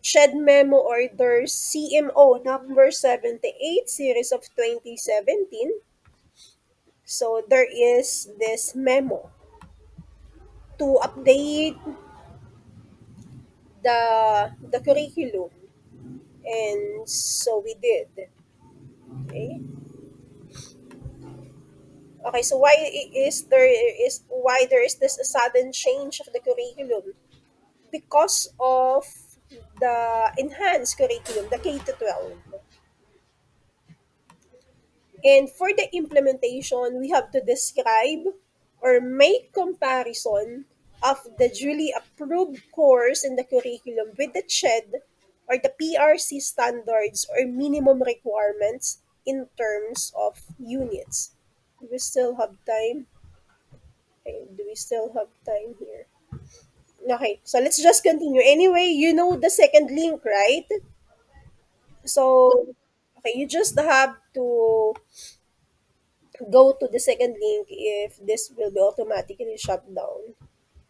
CHED memo order CMO number 78 series of 2017. So there is this memo to update the curriculum, and so we did. Okay. Okay, so why there is this sudden change of the curriculum? Because of the enhanced curriculum, the K to 12. And for the implementation, we have to describe or make comparison of the duly approved course in the curriculum with the CHED or the PRC standards or minimum requirements in terms of units. Do we still have time? Okay, do we still have time here? Okay, so let's just continue. Anyway, you know the second link, right? So, okay, you just have to go to the second link if this will be automatically shut down.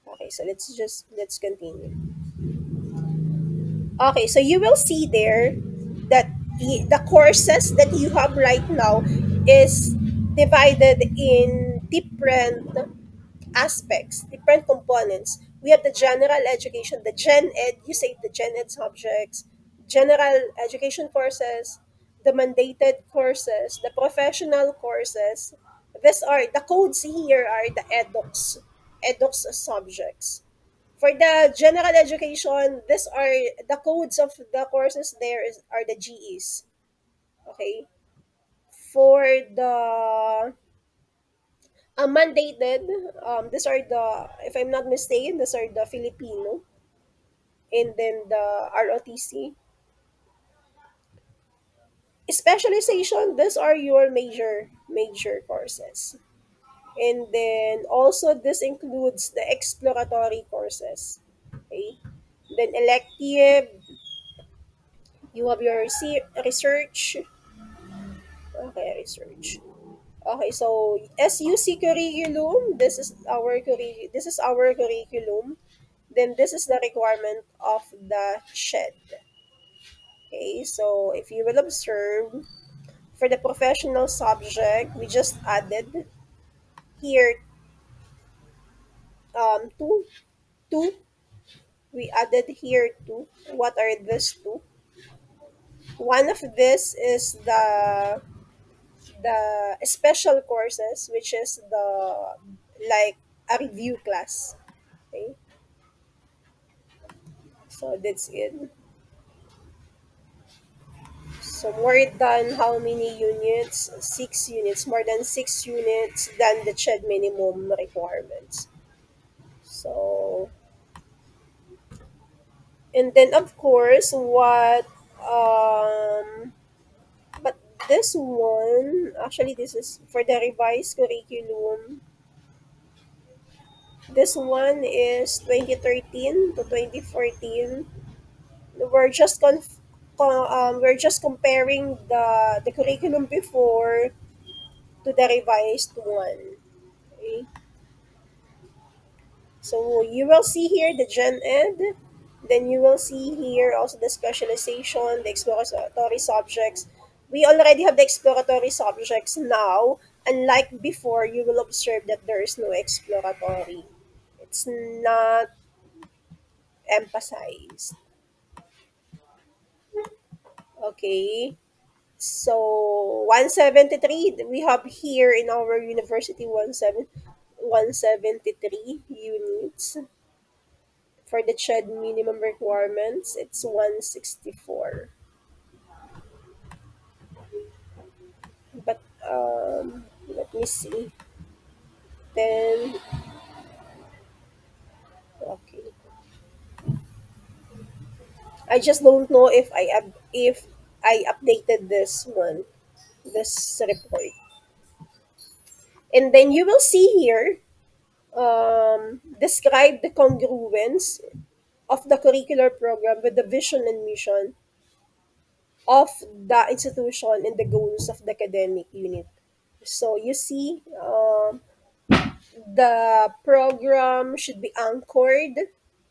Okay, so let's continue. Okay, so you will see there that the courses that you have right now is divided in different aspects, different components. We have the general education, the gen ed, you say the gen ed subjects, general education courses, the mandated courses, the professional courses. These are the codes here are the edux subjects. For the general education, these are the codes of the courses are the GEs. Okay. For the mandated, these are the, if I'm not mistaken, these are the Filipino, and then the ROTC. Specialization, these are your major courses. And then also this includes the exploratory courses. Okay. Then elective, you have your research. Okay, research. Okay, so SUC curriculum, this is our curriculum. Then this is the requirement of the shed. Okay, so if you will observe, for the professional subject, we just added here two, two. We added here two. What are these two? One of this is the special courses, which is the like a review class. Okay, so that's it. So more than how many units? 6 units, more than 6 units than the CHED minimum requirements. So, and then of course, what, but this one, actually, this is for the revised curriculum. This one is 2013 to 2014. We're just comparing the curriculum before to the revised one. Okay? So you will see here the Gen Ed. Then you will see here also the specialization, the exploratory subjects. We already have the exploratory subjects now. Unlike before, you will observe that there is no exploratory. It's not emphasized. Okay. So 173 we have here in our university 173 units. For the CHED minimum requirements, it's 164. But let me see. Then okay. I just don't know if I updated this one, this report. And then you will see here describe the congruence of the curricular program with the vision and mission of the institution and the goals of the academic unit. So you see, the program should be anchored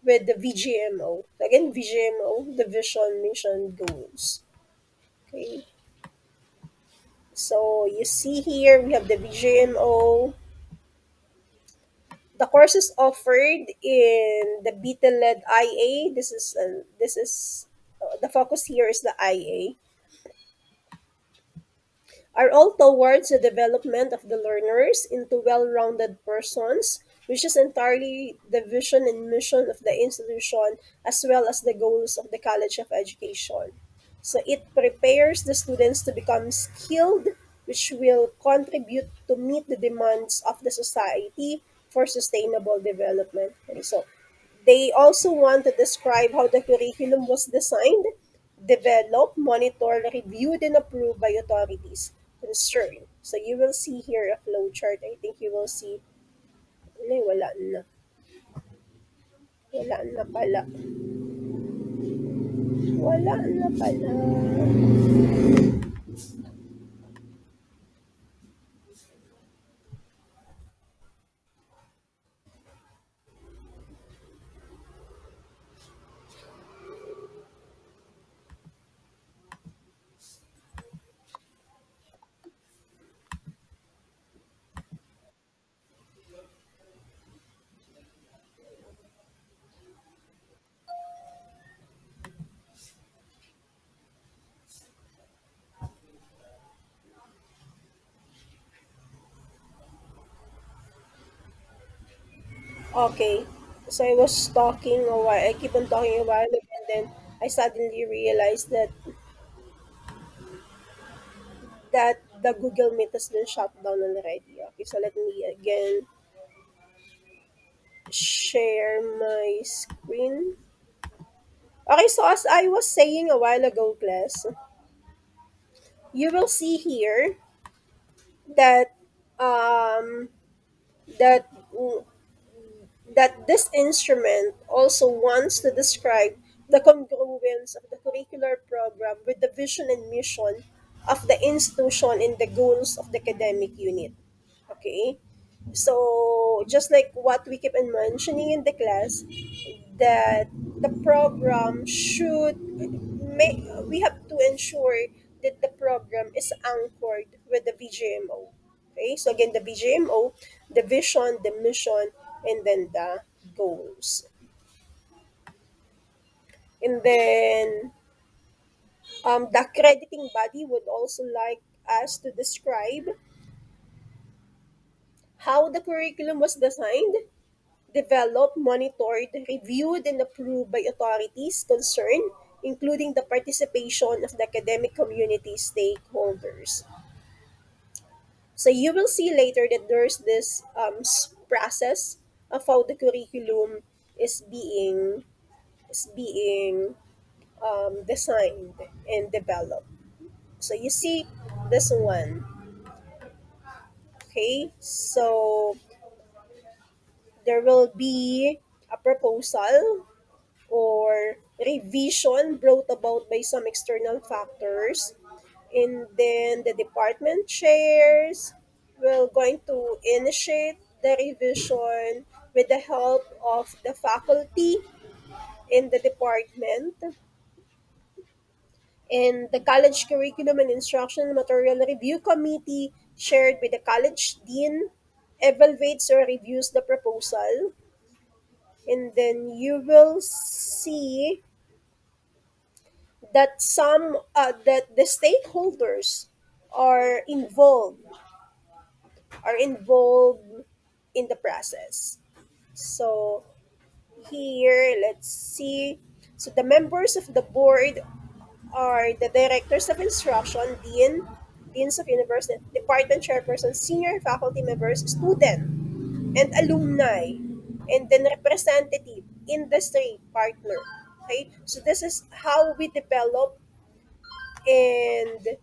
with the VGMO. Again, VGMO, the vision, mission, goals. Okay. So you see here we have the VGMO. The courses offered in the beta-led IA. This is the focus here is the IA. Are all towards the development of the learners into well-rounded persons, which is entirely the vision and mission of the institution as well as the goals of the College of Education. So it prepares the students to become skilled, which will contribute to meet the demands of the society for sustainable development. Okay, so they also want to describe how the curriculum was designed, developed, monitored, reviewed, and approved by authorities concerned. So you will see here a flow chart. I think you will see, ay, wala na. Wala na pala. Wala na pala. Okay. So I was talking a while. I keep on talking a while, and then I suddenly realized that the Google Meet has been shut down already. Okay, so let me again share my screen. Okay, so as I was saying a while ago, class, you will see here that um, that that this instrument also wants to describe the congruence of the curricular program with the vision and mission of the institution and the goals of the academic unit. Okay, so just like what we keep on mentioning in the class, that the program should make we have to ensure that the program is anchored with the VGMO. Okay, so again, the VGMO, the vision, the mission, and then the goals. And then the accrediting body would also like us to describe how the curriculum was designed, developed, monitored, reviewed, and approved by authorities concerned, including the participation of the academic community stakeholders. So you will see later that there's this process of how the curriculum is being designed and developed. So you see, this one. Okay, so there will be a proposal or revision brought about by some external factors, and then the department chairs will going to initiate the revision with the help of the faculty in the department, and the college curriculum and instruction material review committee shared with the college dean evaluates or reviews the proposal, and then you will see that the stakeholders are involved in the process. So here, let's see. So the members of the board are the directors of instruction, deans of university, department chairperson, senior faculty members, student, and alumni, and then representative, industry partner. Okay, so this is how we develop, and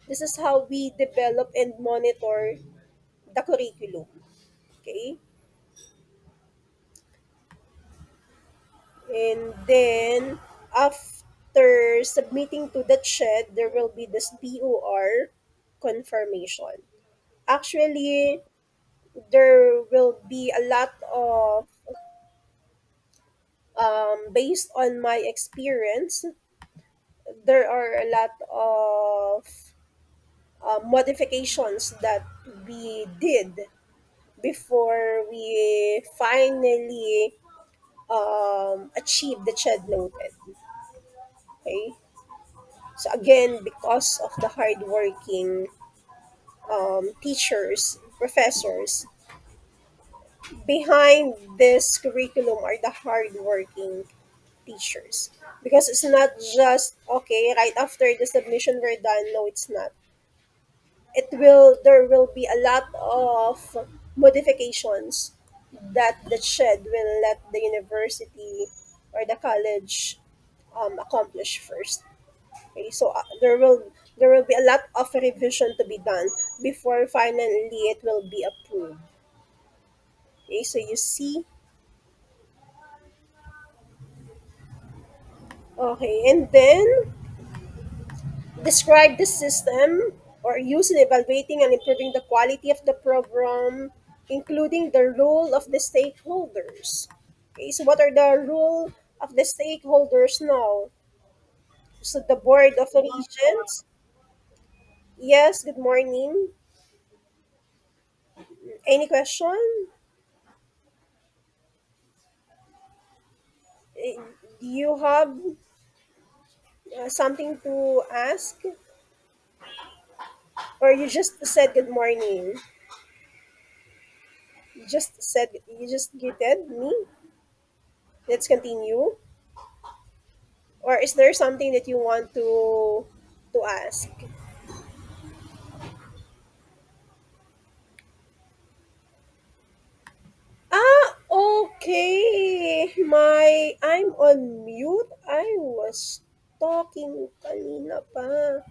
this is how we develop and monitor the curriculum. Okay, and then after submitting to the CHED, there will be this POR confirmation. Actually, there will be a lot of, based on my experience, there are a lot of modifications that we did before we finally achieve the CHED noted. Okay, so again, because of the hardworking teachers, professors behind this curriculum are the hardworking teachers, because it's not just okay right after the submission we're done. No, it's not. There will be a lot of modifications that the CHED will let the university or the college accomplish first. Okay, so there will be a lot of revision to be done before finally it will be approved. Okay, so you see. Okay, and then describe the system or use in evaluating and improving the quality of the program, including the role of the stakeholders. Okay, so what are the role of the stakeholders now? So the board of regents. Yes, good morning. Any question? Eh, Do you have something to ask, or you just said good morning? You just greeted me. Let's continue. Or is there something that you want to ask? Ah, okay. I'm on mute. I was talking kanina pa.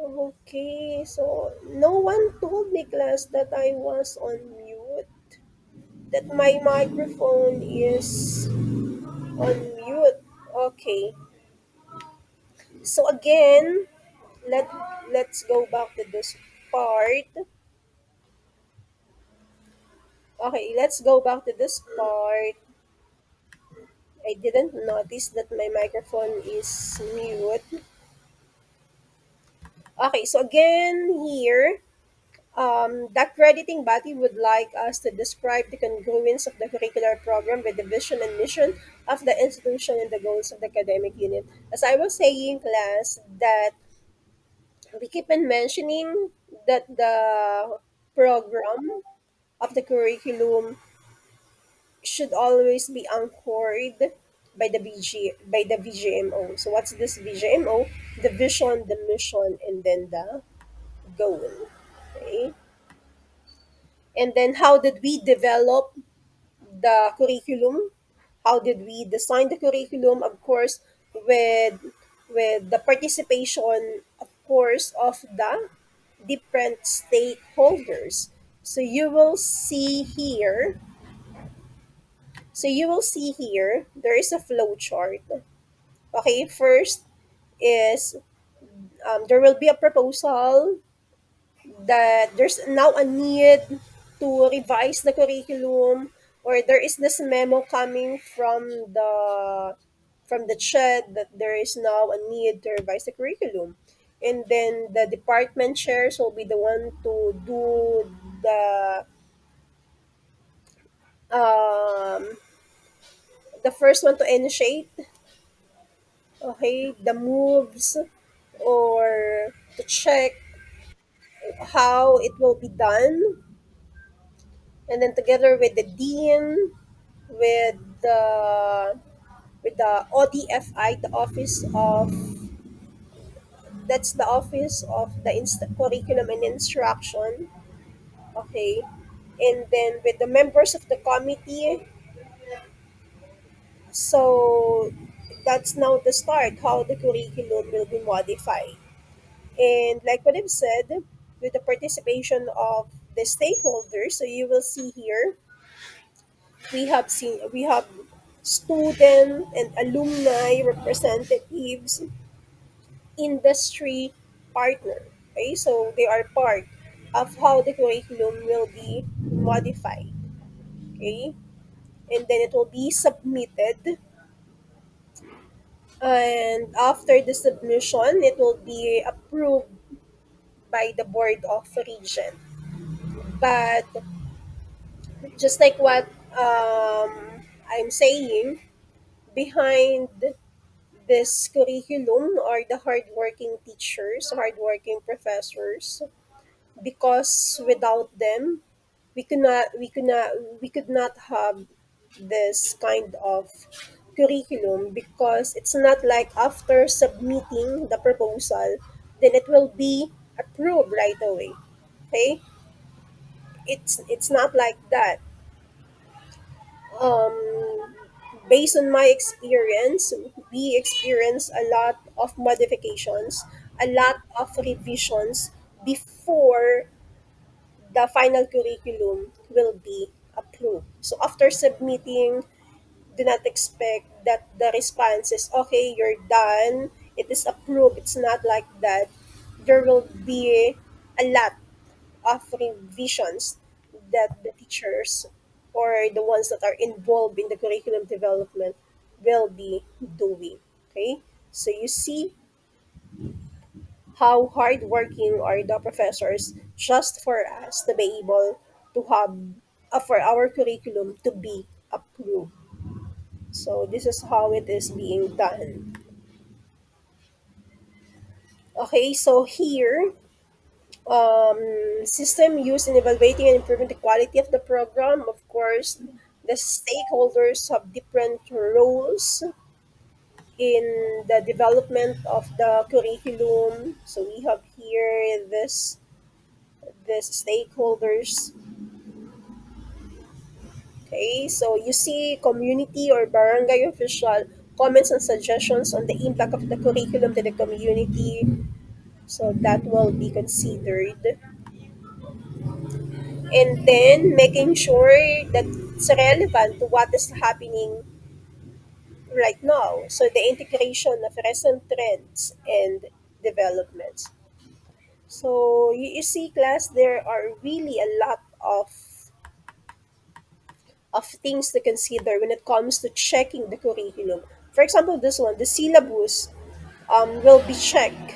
Okay, so no one told me, class, that I was on mute. That my microphone is on mute. Okay. So again, let let's go back to this part. Okay, let's go back to this part. I didn't notice that my microphone is mute. Okay, so again here, the accrediting body would like us to describe the congruence of the curricular program with the vision and mission of the institution and the goals of the academic unit. As I was saying, class, that we keep on mentioning that the program of the curriculum should always be anchored by the VGMO. So what's this VGMO? The vision, the mission, and then the goal. Okay. And then how did we develop the curriculum? How did we design the curriculum? Of course, with with the participation, of course, of the different stakeholders. So you will see here, there is a flow chart. Okay, first is there will be a proposal that there's now a need to revise the curriculum, or there is this memo coming from the CHED that there is now a need to revise the curriculum. And then the department chairs will be the one to do um, the first one to initiate, okay, the moves, or to check how it will be done, and then together with the dean, with the ODFI, the office of that's the office of the curriculum and instruction, okay, and then with the members of the committee. So that's now the start how the curriculum will be modified. And like what I've said, with the participation of the stakeholders, so you will see here we have student and alumni representatives, industry partner. Okay, so they are part of how the curriculum will be modified. Okay, and then it will be submitted, and after the submission, it will be approved by the board of regent. But just like what I'm saying, behind this curriculum are the hardworking teachers, hardworking professors, because without them, we could not have this kind of curriculum, because it's not like after submitting the proposal, then it will be approved right away. Okay, it's not like that. um, Based on my experience, we experience a lot of modifications, a lot of revisions before the final curriculum will be approved. So after submitting, do not expect that the response is okay, you're done, it is approved. It's not like that. There will be a lot of revisions that the teachers or the ones that are involved in the curriculum development will be doing. Okay, so you see how hardworking are the professors just for us to be able to have for our curriculum to be approved. So this is how it is being done. Okay, so here, system used in evaluating and improving the quality of the program. Of course, the stakeholders have different roles in the development of the curriculum. So we have here this stakeholders. Okay, so you see community or barangay official comments and suggestions on the impact of the curriculum to the community. So that will be considered. And then making sure that it's relevant to what is happening right now. So the integration of recent trends and developments. So you see, class, there are really a lot of things to consider when it comes to checking the curriculum. For example, this one, the syllabus will be checked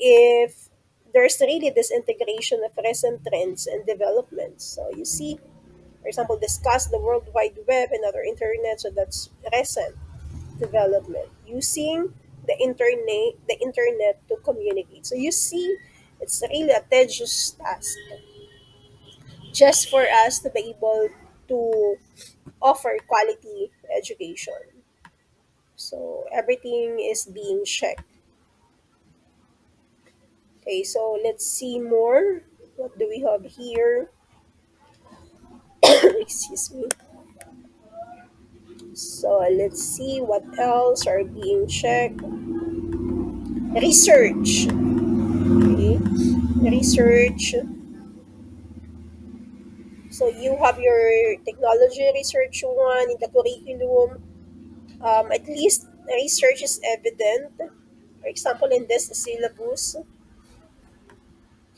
if there's really this integration of recent trends and developments. So you see, for example, discuss the World Wide Web and other internet. So that's recent development. Using the internet to communicate. So you see, it's really a tedious task just for us to be able to offer quality education. So everything is being checked. Okay, so let's see more. What do we have here? Excuse me. So let's see what else are being checked. Research. Okay. Research. So you have your technology research one in the curriculum. At least research is evident. For example, in this syllabus.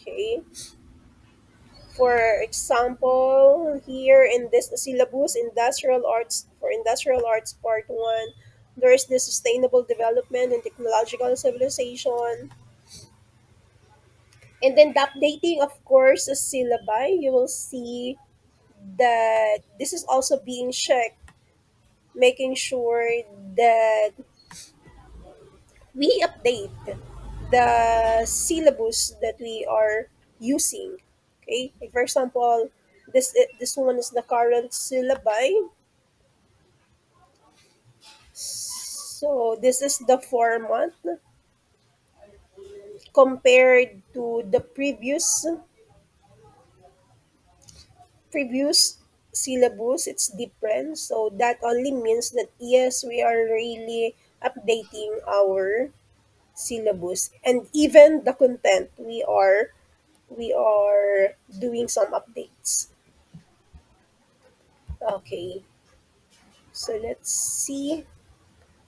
Okay. For example, here in this syllabus, industrial arts, for industrial arts part one, there's the sustainable development and technological civilization. And then the updating, of course, the syllabi, you will see that this is also being checked, making sure that we update the syllabus that we are using. Okay, like for example, this one is the current syllabi. So this is the format compared to the previous syllabus. It's different. So that only means that yes, we are really updating our syllabus, and even the content we are doing some updates. Okay, so let's see.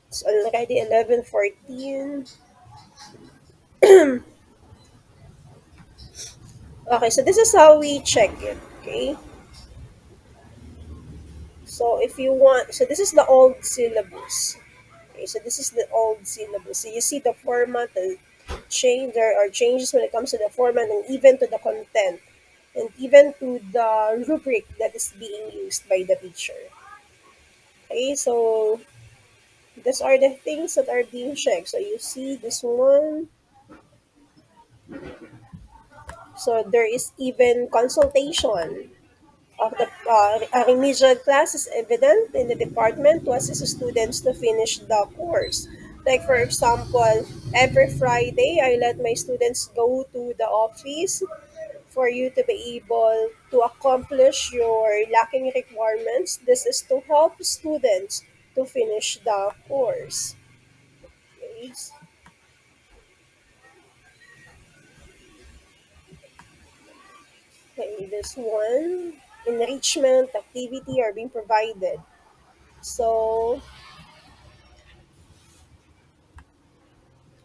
It's already 11:14. Okay, so this is how we check it. Okay, so if you want, so this is the old syllabus. Okay, so this is the old syllabus. So you see the format, the change. There are changes when it comes to the format and even to the content, and even to the rubric that is being used by the teacher. Okay, so these are the things that are being checked. So you see this one. So there is even consultation of the a remedial class is evident in the department to assist students to finish the course. Like for example, every Friday I let my students go to the office for you to be able to accomplish your lacking requirements. This is to help students to finish the course. Okay. Okay, this one, enrichment activity are being provided. So,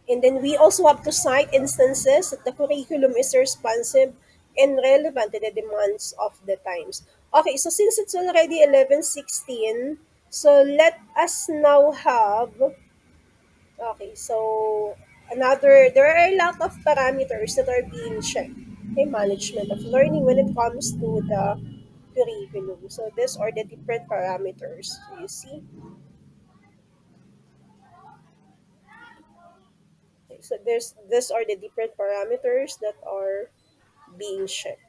and then we also have to cite instances that the curriculum is responsive and relevant to the demands of the times. Okay, so since it's already 11:16, so let us now have, okay, so there are a lot of parameters that are being checked. Okay, management of learning when it comes to the curriculum. So these are the different parameters. So you see, okay, so these are the different parameters that are being checked.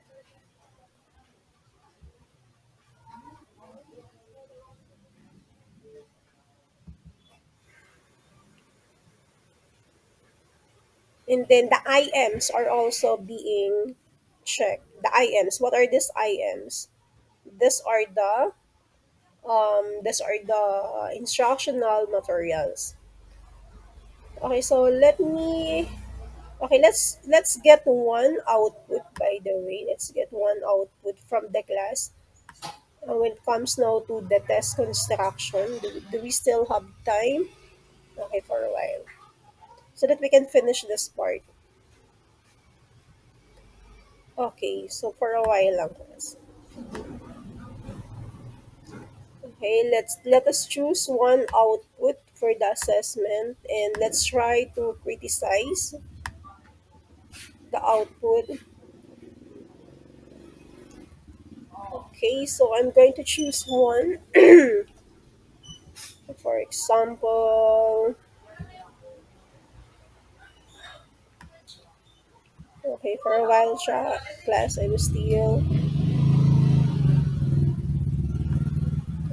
And then the IMs are also being checked. The IMs, what are these IMs? These are the instructional materials. Okay, so let's get one output, by the way. Let's get one output from the class. When it comes now to the test construction, do we still have time? Okay, for a while. So that we can finish this part. Okay, so for a while lang. Okay, let us choose one output for the assessment and let's try to criticize the output. Okay, so I'm going to choose one. For example, okay, for a while class, I was still.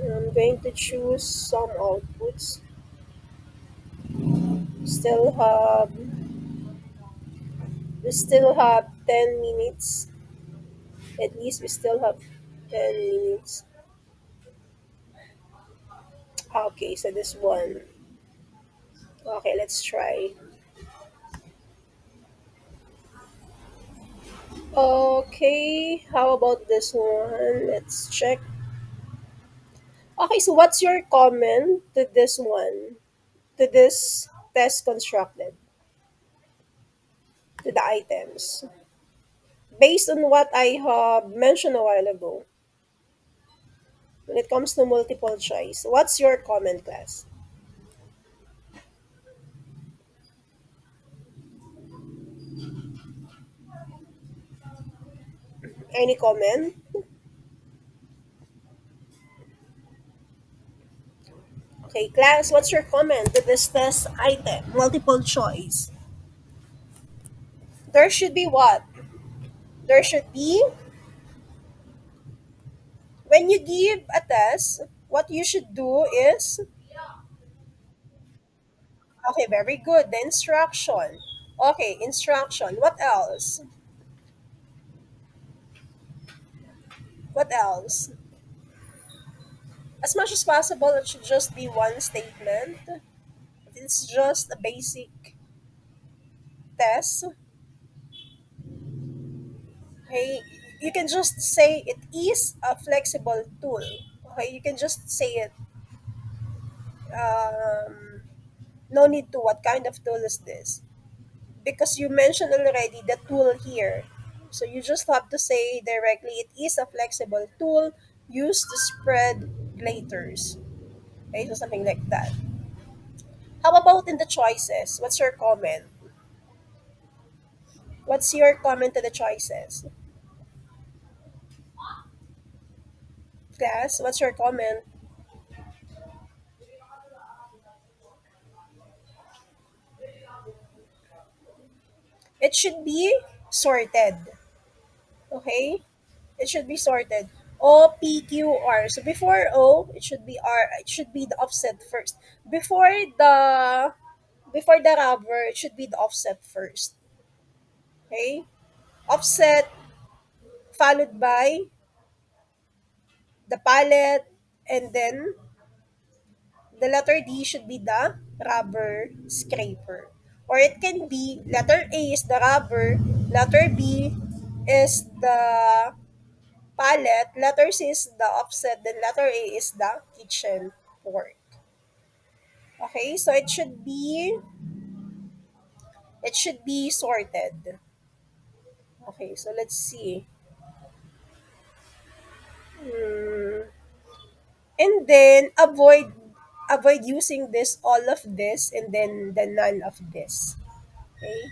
I'm going to choose some outputs. Still have we still have 10 minutes. At least we still have 10 minutes. Okay, so this one. Okay, let's try. Okay, how about this one? Let's check. Okay, so what's your comment to this one? To this test constructed, to the items? Based on what I have mentioned a while ago, when it comes to multiple choice, what's your comment, class? Any comment? Okay, class, what's your comment to this test item? Multiple choice. There should be what? There should be, when you give a test, what you should do is, okay, very good. The instruction. Okay, instruction. What else? What else? As much as possible, it should just be one statement. If it's just a basic test, okay, you can just say it is a flexible tool. Okay, you can just say it. Um, no need to. What kind of tool is this? Because you mentioned already the tool here. So you just have to say directly it is a flexible tool used to spread glaters. Okay, so something like that. How about in the choices? What's your comment? What's your comment to the choices? Class, what's your comment? It should be sorted. Okay? It should be sorted. O, P, Q, R. So before O, it should be R. It should be the offset first. Before the rubber, it should be the offset first. Okay? Offset followed by the palette, and then the letter D should be the rubber scraper. Or it can be letter A is the rubber, letter B is the palette, letter C is the offset, then letter A is the kitchen fork. Okay, so it should be sorted. Okay, so let's see. Hmm. And then avoid using this all of this and then the none of this. Okay?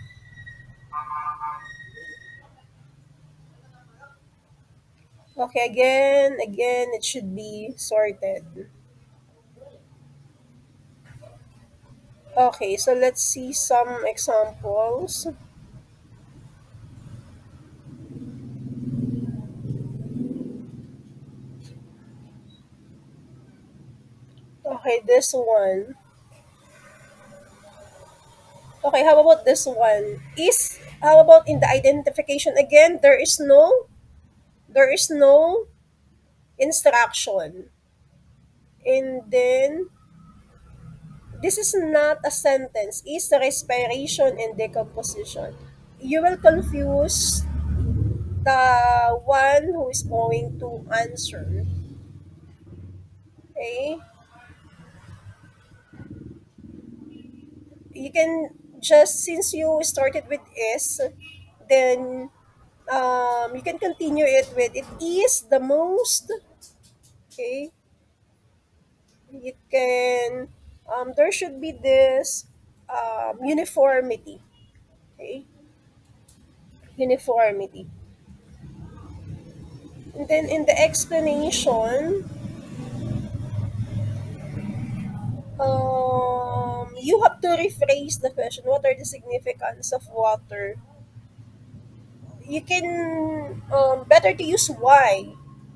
Okay, again, it should be sorted. Okay, so let's see some examples. Okay, this one. Okay, how about this one? How about in the identification again? There is no instruction. And then this is not a sentence. Is respiration and decomposition. You will confuse the one who is going to answer. Okay? You can just, since you started with is, then you can continue it with it is the most. Okay? You can, there should be this uniformity. Okay? Uniformity. And then in the explanation, you have to rephrase the question. What are the significance of water? You can, better to use why.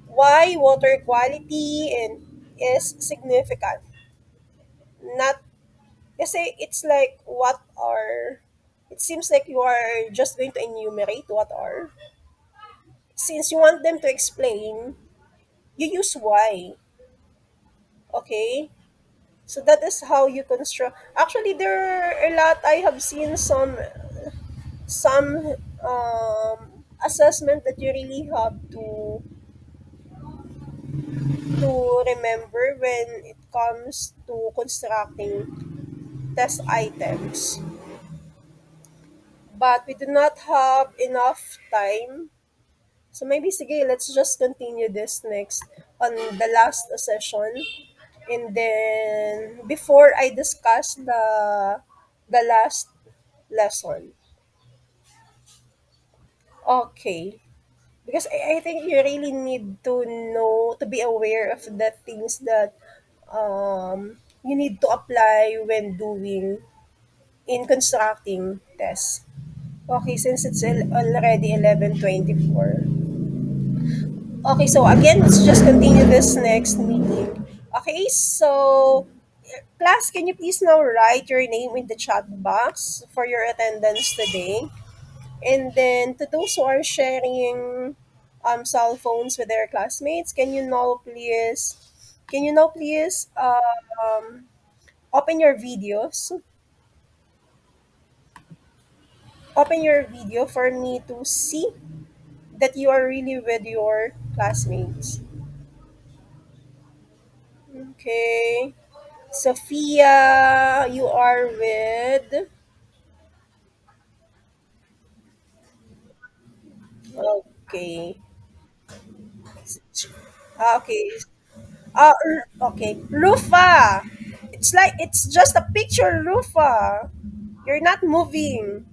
Why water quality and is significant. Not, kasi it's like what are, it seems like you are just going to enumerate what are. Since you want them to explain, you use why. Okay? So that is how you construct. Actually, there are a lot. I have seen some assessment that you really have to remember when it comes to constructing test items. But we do not have enough time. So maybe sige, let's just continue this next on the last session. And then before I discuss the last lesson. Okay. Because I think you really need to know, to be aware of the things that you need to apply when doing in constructing tests. Okay, since it's already 11:24. Okay, so again, let's just continue this next meeting. Okay, so class, can you please now write your name in the chat box for your attendance today? And then to those who are sharing cell phones with their classmates, can you now please open your videos? Open your video for me to see that you are really with your classmates. Okay. Sophia, you are with. Okay. Okay. Okay. Rufa. It's like it's just a picture, Rufa. You're not moving.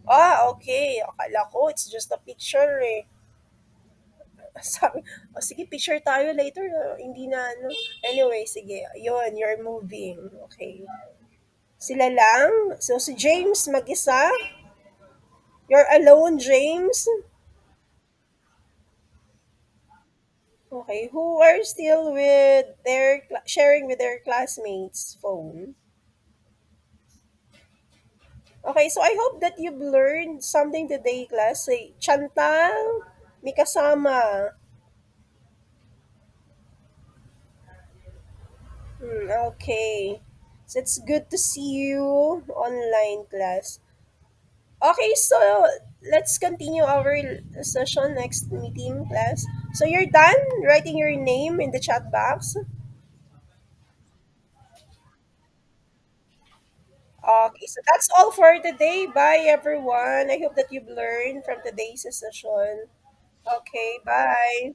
Okay. Akala ko it's just a picture eh. Sabi, sige, picture tayo later. Hindi na, ano. Anyway, sige. Yun, you're moving. Okay. Sila lang. So, si James mag-isa. You're alone, James. Okay. Who are still with sharing with their classmates' phone? Okay, so I hope that you've learned something today, class. Say, Chantal, may kasama. Okay. So it's good to see you online, class. Okay, so let's continue our session next meeting, class. So you're done writing your name in the chat box? Okay, so that's all for today. Bye, everyone. I hope that you've learned from today's session. Okay, bye.